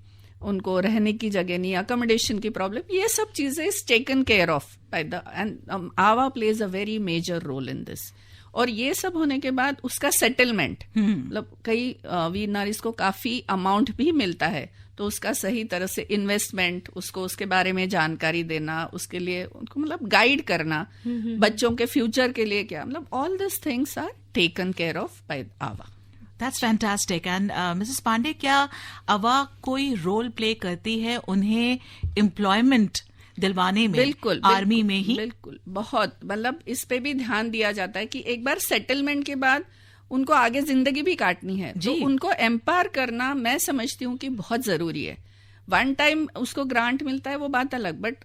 उनको रहने की जगह नहीं, अकोमोडेशन की प्रॉब्लम, ये सब चीजें is taken care of by the and आवा plays a very major role in this. और ये सब होने के बाद उसका सेटलमेंट, मतलब कई वीर नारीज को काफी अमाउंट भी मिलता है, तो उसका सही तरह से इन्वेस्टमेंट, उसको उसके बारे में जानकारी देना, उसके लिए उनको मतलब गाइड करना, बच्चों के फ्यूचर के लिए क्या, मतलब all this things are taken care of by आवा। That's fantastic. And Mrs. Pandey, क्या आवा कोई रोल प्ले करती है उन्हें एम्प्लॉयमेंट दिलवाने में? बिल्कुल, आर्मी में ही बिल्कुल, बहुत, मतलब इस पे भी ध्यान दिया जाता है कि एक बार सेटलमेंट के बाद उनको आगे जिंदगी भी काटनी है, तो उनको एम्पावर करना मैं समझती हूँ कि बहुत जरूरी है। वन टाइम उसको ग्रांट मिलता है वो बात अलग, बट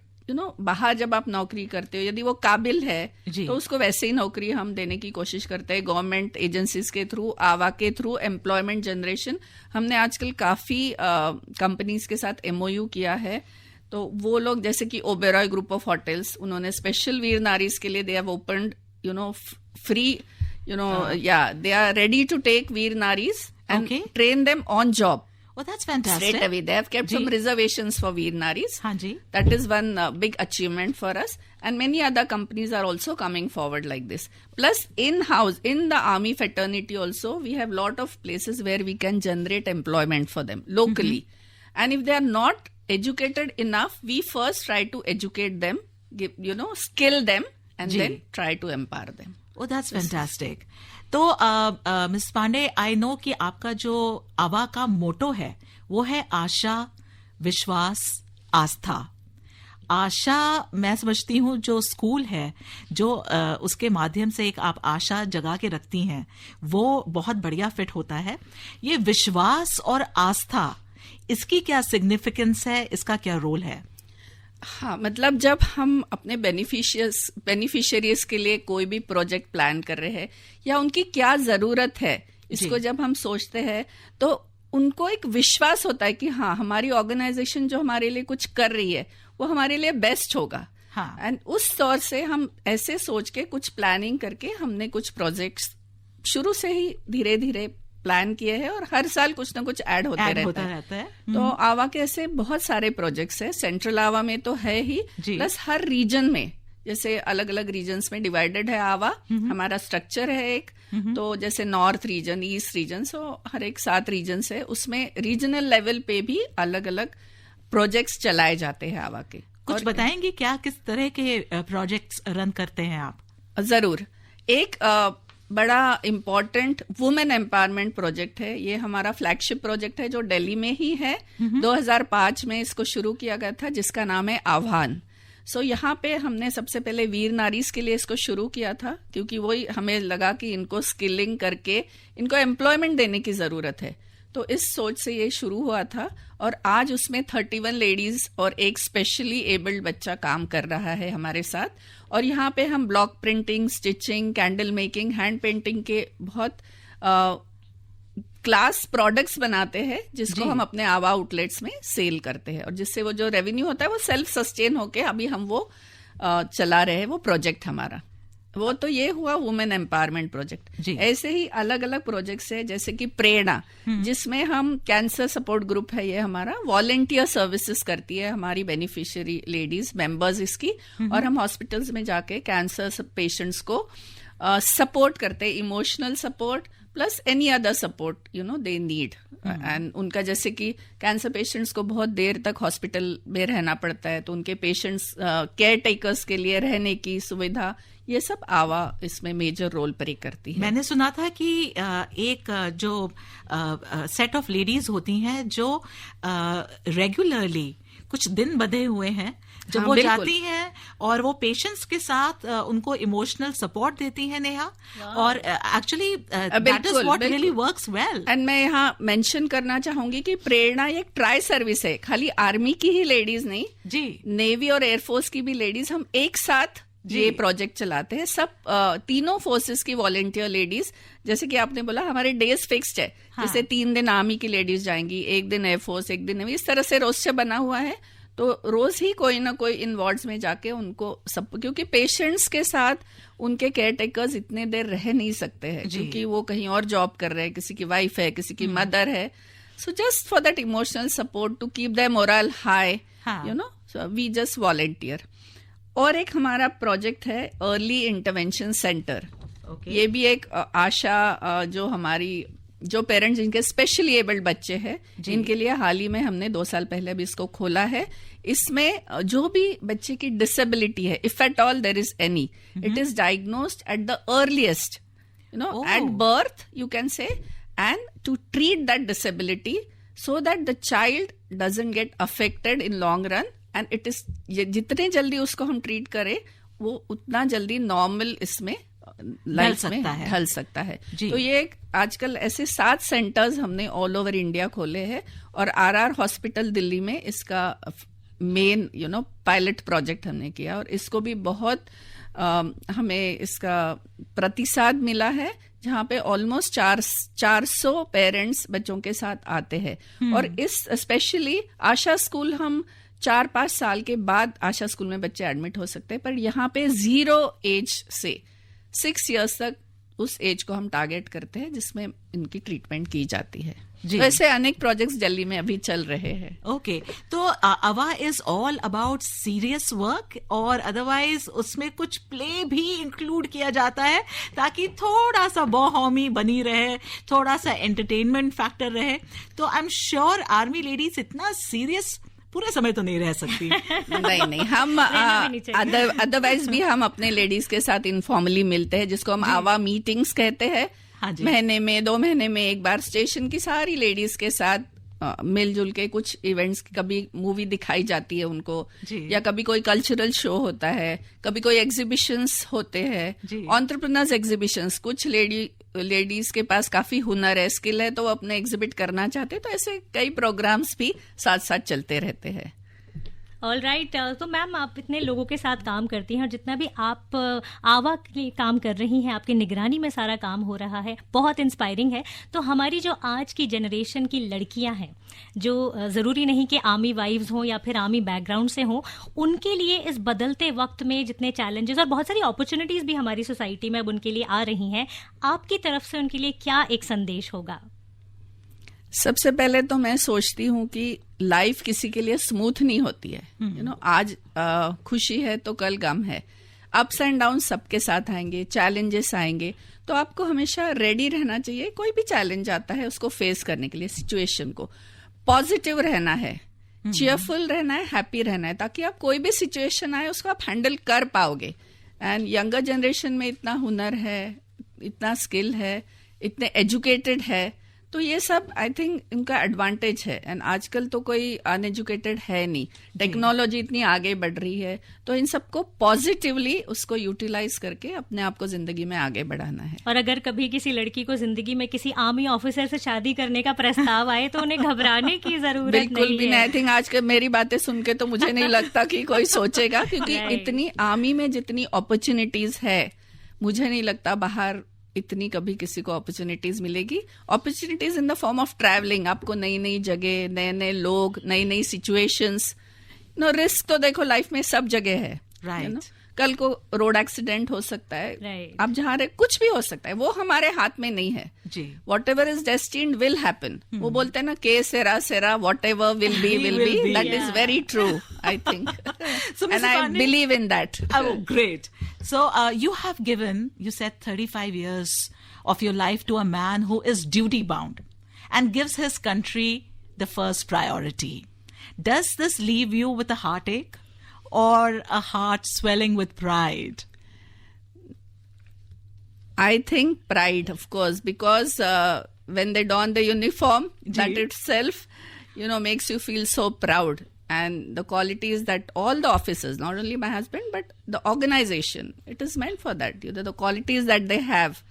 बाहर जब आप नौकरी करते हो, यदि वो काबिल है तो उसको वैसे ही नौकरी हम देने की कोशिश करते हैं। गवर्नमेंट एजेंसीज के थ्रू, आवा के थ्रू एम्प्लॉयमेंट जनरेशन, हमने आजकल काफी कंपनीज के साथ MOU किया है। तो वो लोग जैसे कि ओबेरॉय ग्रुप ऑफ होटल्स, उन्होंने स्पेशल वीर नारीज के लिए they have opened free they are ready to take Veer Naris and train them on job. Oh, that's fantastic. Straight away. They have kept some reservations for Veer Naris. That is one big achievement for us. And many other companies are also coming forward like this. Plus, in-house, in the army fraternity also, we have lot of places where we can generate employment for them locally. And if they are not educated enough, we first try to educate them, skill them, and then try to empower them. Oh, that's fantastic. तो miss Pandey, I know कि आपका जो आवा का मोटो है वो है आशा, विश्वास, आस्था। आशा, मैं समझती हूँ जो स्कूल है, जो उसके माध्यम से एक आप आशा जगा के रखती हैं, वो बहुत बढ़िया फिट होता है। ये विश्वास और आस्था, इसकी क्या सिग्निफिकेंस है, इसका क्या रोल है? हाँ, मतलब जब हम अपने बेनिफिशियरीज के लिए कोई भी प्रोजेक्ट प्लान कर रहे हैं या उनकी क्या जरूरत है, इसको जब हम सोचते हैं तो उनको एक विश्वास होता है कि हाँ, हमारी ऑर्गेनाइजेशन जो हमारे लिए कुछ कर रही है वो हमारे लिए बेस्ट होगा। हाँ। एंड उस तौर से हम ऐसे सोच के कुछ प्लानिंग करके हमने कुछ प्रोजेक्ट्स शुरू से ही धीरे धीरे प्लान किए हैं और हर साल कुछ ना कुछ ऐड होता रहता है। तो आवा के ऐसे बहुत सारे प्रोजेक्ट्स हैं। सेंट्रल आवा में तो है ही, प्लस हर रीजन में, जैसे अलग अलग रीजन्स में डिवाइडेड है आवा। हमारा स्ट्रक्चर है एक, तो जैसे नॉर्थ रीजन, ईस्ट रीजन, सो हर एक 7 रीजन है, उसमें रीजनल लेवल पे भी अलग अलग प्रोजेक्ट्स चलाए जाते हैं आवा के। कुछ बताएंगे क्या, किस तरह के प्रोजेक्ट्स रन करते हैं आप? जरूर। एक बड़ा इम्पोर्टेंट वुमेन एम्पावरमेंट प्रोजेक्ट है, ये हमारा फ्लैगशिप प्रोजेक्ट है जो दिल्ली में ही है। 2005 में इसको शुरू किया गया था, जिसका नाम है आह्वान। सो यहाँ पे हमने सबसे पहले वीर नारीज के लिए इसको शुरू किया था, क्योंकि वही हमें लगा कि इनको स्किलिंग करके इनको एम्प्लॉयमेंट देने की जरूरत है। तो इस सोच से ये शुरू हुआ था और आज उसमें 31 लेडीज और एक स्पेशली एबल्ड बच्चा काम कर रहा है हमारे साथ। और यहाँ पे हम block printing, stitching, candle making, hand painting के बहुत क्लास प्रोडक्ट्स बनाते हैं, जिसको हम अपने आवा आउटलेट्स में सेल करते हैं और जिससे वो जो रेवेन्यू होता है वो सेल्फ सस्टेन होके अभी हम वो चला रहे हैं, वो प्रोजेक्ट हमारा। वो तो ये हुआ वुमेन एम्पावरमेंट प्रोजेक्ट। ऐसे ही अलग अलग प्रोजेक्ट्स है, जैसे कि प्रेरणा, जिसमें हम कैंसर सपोर्ट ग्रुप है, ये हमारा वॉलंटियर सर्विसेज करती है हमारी बेनिफिशियरी लेडीज मेंबर्स इसकी, और हम हॉस्पिटल्स में जाके कैंसर पेशेंट्स को सपोर्ट करते हैं, emotional support plus any other support they need. And उनका जैसे कि कैंसर पेशेंट्स को बहुत देर तक हॉस्पिटल में रहना पड़ता है, तो उनके पेशेंट्स केयर टेकर्स के लिए रहने की सुविधा, ये सब आवा इसमें मेजर रोल प्ले करती है। मैंने सुना था कि एक जो सेट ऑफ लेडीज होती हैं जो रेगुलरली कुछ दिन बंधे हुए हैं, जब वो जाती हैं और वो पेशेंट्स के साथ उनको इमोशनल सपोर्ट देती हैं नेहा, और actually that is what really works well. And मैं यहाँ मेंशन करना चाहूंगी कि प्रेरणा एक ट्राई सर्विस है, खाली आर्मी की ही लेडीज नहीं जी, नेवी और एयरफोर्स की भी लेडीज हम एक साथ ये प्रोजेक्ट चलाते हैं। सब तीनों फोर्सेस की वॉलंटियर लेडीज, जैसे कि आपने बोला हमारे डेज फिक्स्ड है। जैसे 3 दिन आर्मी की लेडीज जाएंगी, 1 दिन एयरफोर्स, 1 दिन नेवी, इस तरह से रोस्टर बना हुआ है। तो रोज ही कोई ना कोई इन वार्ड्स में जाके उनको सब, क्योंकि पेशेंट्स के साथ उनके केयर टेकर्स इतने देर रह नहीं सकते हैं, क्योंकि वो कहीं और जॉब कर रहे हैं, किसी की वाइफ है, किसी की मदर है। So just for that emotional support to keep their morale high, so we just volunteer. और एक हमारा प्रोजेक्ट है अर्ली इंटरवेंशन सेंटर। ये भी एक आशा, जो हमारी जो पेरेंट्स जिनके स्पेशली एबल्ड बच्चे हैं, इनके लिए हाल ही में हमने 2 साल पहले भी इसको खोला है। इसमें जो भी बच्चे की डिसेबिलिटी है, if at all there is any, it is diagnosed at the earliest, at birth you can say, and to treat that disability so that the child doesn't get affected in long run, and it is, जितने जल्दी उसको हम treat करें वो उतना जल्दी normal इसमें life में ढल सकता है। तो ये आजकल ऐसे 7 सेंटर्स हमने ऑल ओवर इंडिया खोले हैं, और आरआर हॉस्पिटल दिल्ली में इसका मेन पायलट प्रोजेक्ट हमने किया, और इसको भी बहुत हमें इसका प्रतिसाद मिला है, जहाँ पे ऑलमोस्ट 400 पेरेंट्स बच्चों के साथ आते हैं। और इस स्पेशली आशा स्कूल, हम 4-5 साल के बाद आशा स्कूल में बच्चे एडमिट हो सकते हैं, पर यहाँ पे 0 एज से 6 इयर्स तक उस एज को हम टारगेट करते हैं, जिसमें इनकी ट्रीटमेंट की जाती है। वैसे अनेक प्रोजेक्ट्स दिल्ली में अभी चल रहे हैं। ओके, तो आवा is all about serious work, और अदरवाइज उसमें कुछ प्ले भी इंक्लूड किया जाता है, ताकि थोड़ा सा बोहौमी बनी रहे, थोड़ा सा एंटरटेनमेंट फैक्टर रहे। तो I am sure army ladies इतना सीरियस पूरे समय तो नहीं रह सकती। नहीं, हम अदरवाइज भी हम अपने लेडीज के साथ इनफॉर्मली मिलते हैं, जिसको हम आवा मीटिंग्स कहते हैं। महीने में 2 महीने में एक बार स्टेशन की सारी लेडीज के साथ मिलजुल के कुछ इवेंट्स, कभी मूवी दिखाई जाती है उनको, या कभी कोई कल्चरल शो होता है, कभी कोई एग्जीबिशंस होते हैं, एंटरप्रेन्योर्स एग्जीबिशंस। कुछ लेडीज के पास काफी हुनर है, स्किल है, तो वो अपने एग्जिबिट करना चाहते हैं, तो ऐसे कई प्रोग्राम्स भी साथ साथ चलते रहते हैं। All right. तो मैम, आप इतने लोगों के साथ काम करती हैं और जितना भी आप आवा के लिए काम कर रही हैं, आपकी निगरानी में सारा काम हो रहा है, बहुत इंस्पायरिंग है। तो हमारी जो आज की जनरेशन की लड़कियां हैं, जो ज़रूरी नहीं कि आर्मी वाइव्स हों या फिर आर्मी बैकग्राउंड से हों, उनके लिए इस बदलते वक्त में जितने चैलेंजेस और बहुत सारी अपॉर्चुनिटीज़ भी हमारी सोसाइटी में अब उनके लिए आ रही हैं, आपकी तरफ से उनके लिए क्या एक संदेश होगा? सबसे पहले तो मैं सोचती हूँ कि लाइफ किसी के लिए स्मूथ नहीं होती है। आज खुशी है तो कल गम है, अप्स एंड डाउन सबके साथ आएंगे, चैलेंजेस आएंगे, तो आपको हमेशा रेडी रहना चाहिए। कोई भी चैलेंज आता है उसको फेस करने के लिए, सिचुएशन को पॉजिटिव रहना है, चीयरफुल रहना है, हैप्पी रहना है, ताकि आप कोई भी सिचुएशन आए उसको आप हैंडल कर पाओगे। एंड यंगर जनरेशन में इतना हुनर है, इतना स्किल है, इतने एजुकेटेड है, तो ये सब आई थिंक इनका एडवांटेज है। एंड आजकल तो कोई अनएजुकेटेड है नहीं, टेक्नोलॉजी इतनी आगे बढ़ रही है, तो इन सबको पॉजिटिवली उसको यूटिलाइज करके अपने आप को जिंदगी में आगे बढ़ाना है। और अगर कभी किसी लड़की को जिंदगी में किसी आर्मी ऑफिसर से शादी करने का प्रस्ताव आए तो उन्हें घबराने की जरूरत बिल्कुल भी नहीं। आई थिंक आज के मेरी बातें सुन के तो मुझे नहीं लगता कि कोई सोचेगा, क्योंकि इतनी आर्मी में जितनी अपॉर्चुनिटीज है, मुझे नहीं लगता बाहर इतनी कभी किसी को अपॉर्चुनिटीज मिलेगी। Opportunities in the form of travelling, आपको नई नई जगह, नए नए लोग, नई नई सिचुएशंस। रिस्क तो देखो लाइफ में सब जगह है, राइट। कल को रोड एक्सीडेंट हो सकता है, आप जहाँ रहे कुछ भी हो सकता है, वो हमारे हाथ में नहीं है जी। Whatever is destined will happen. वो बोलते हैं ना, के सेरा सेरा, whatever will be, that is very true, I think, and I believe in that. Oh, great. So you have given, you said 35 years of your life to a man who is duty bound and gives his country the first priority. Does this leave you with a heartache or a heart swelling with pride? I think pride, of course, because when they don the uniform, that itself, makes you feel so proud. And the qualities that all the officers, not only my husband, but the organization, it is meant for that. The qualities that they have,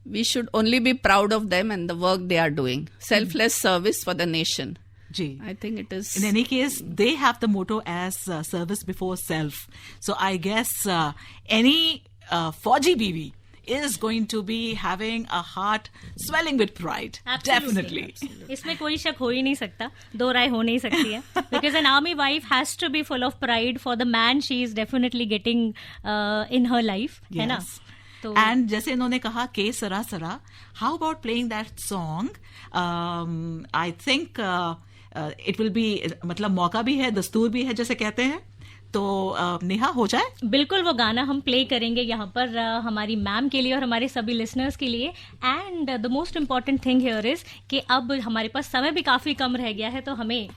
we should only be proud of them and the work they are doing. Selfless service for the nation. Ji. I think it is. In any case, they have the motto as service before self. So I guess any Fauji Biwi is going to be having a heart swelling with pride. Definitely. इसमें कोई शक हो ही नहीं सकता, दो राय हो नहीं सकती है. Because an army wife has to be full of pride for the man she is definitely getting in her life, है ना? तो and जैसे इन्होंने कहा के सरा सरा, how about playing that song? I think it will be, मतलब मौका भी है, दस्तूर भी है, जैसे कहते हैं. तो नेहा, हो जाए? बिल्कुल, वो गाना हम प्ले करेंगे यहाँ पर हमारी मैम के लिए और हमारे सभी लिसनर्स के लिए. And the most important thing here is कि अब हमारे पास समय भी काफी कम रह गया है, तो हमें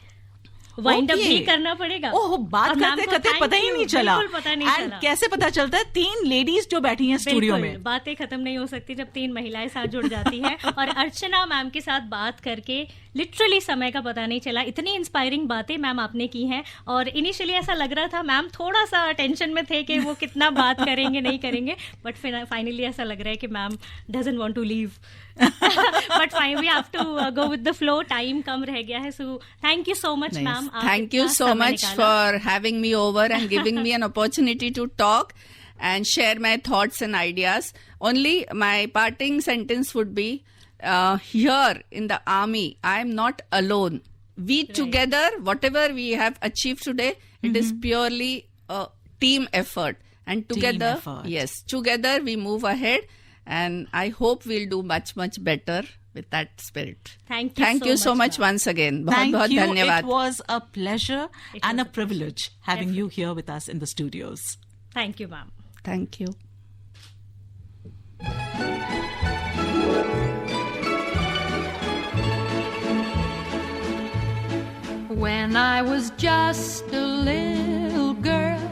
वाइंड अप भी करना पड़ेगा. ओह, बात करते करते पता ही नहीं चला. पता नहीं चला. कैसे पता चलता है? 3 लेडीज जो बैठी हैं स्टूडियो में. बातें खत्म नहीं हो सकती जब 3 महिलाएं साथ जुड़ जाती हैं. और अर्चना मैम के साथ बात करके लिटरली समय का पता नहीं चला. इतनी इंस्पायरिंग बातें मैम आपने की हैं. और इनिशियली ऐसा लग रहा था मैम थोड़ा सा टेंशन में थे कि वो कितना बात करेंगे नहीं करेंगे, बट फाइनली ऐसा लग रहा है कि ma'am doesn't want to leave. But fine, we have to go with the flow. Time कम रह गया है. So thank you so much, ma'am. Thank you so much for having me over and giving me an opportunity to talk and share my thoughts and ideas. Only my parting sentence would be, here in the army, I am not alone. We together, whatever we have achieved today, it is purely a team effort. And together, yes, together we move ahead. And I hope we'll do much, much better with that spirit. Thank you so much once again. Thank you. It was a pleasure and a privilege having you here with us in the studios. Thank you, ma'am. Thank you. When I was just a little girl,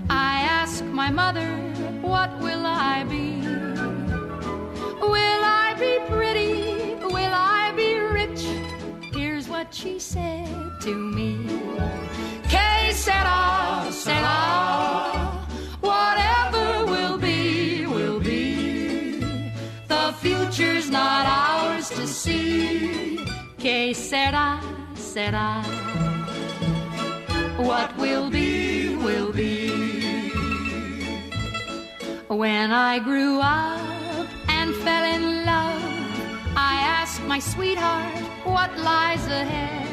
I asked my mother, what will I be? Will I be pretty? Will I be rich? Here's what she said to me. Que sera, sera. Whatever will be, will be. The future's not ours to see. Que sera, sera. what will be, will be. When I grew up and fell in love, I asked my sweetheart what lies ahead.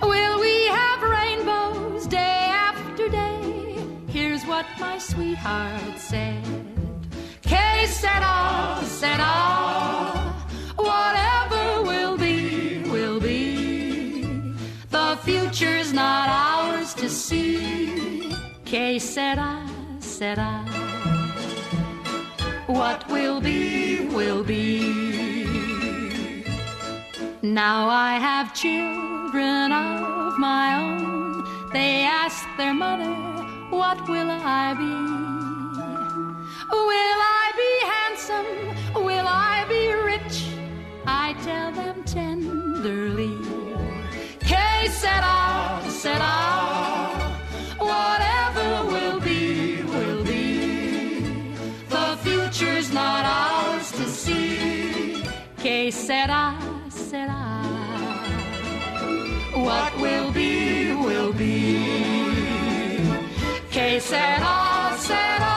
Will we have rainbows day after day? Here's what my sweetheart said. Que sera, sera, whatever will be, will be. The future's not ours to see. Que sera, sera, what will be, will be. Now I have children of my own. They ask their mother, what will I be? Will I be handsome? Will I be rich? I tell them tenderly, que sera, sera, whatever will be, will be. The future's not ours to see. Que sera, sera, what will be, will be. Que sera, sera.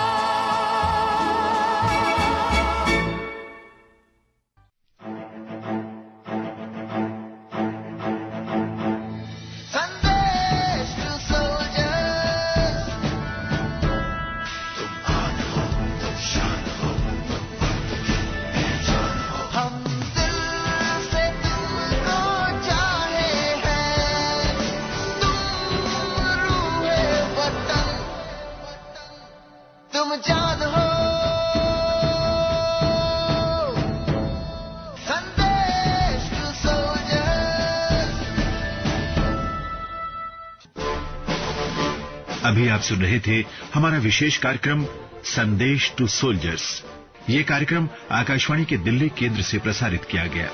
अभी आप सुन रहे थे हमारा विशेष कार्यक्रम संदेश to soldiers. ये कार्यक्रम आकाशवाणी के दिल्ली केंद्र से प्रसारित किया गया।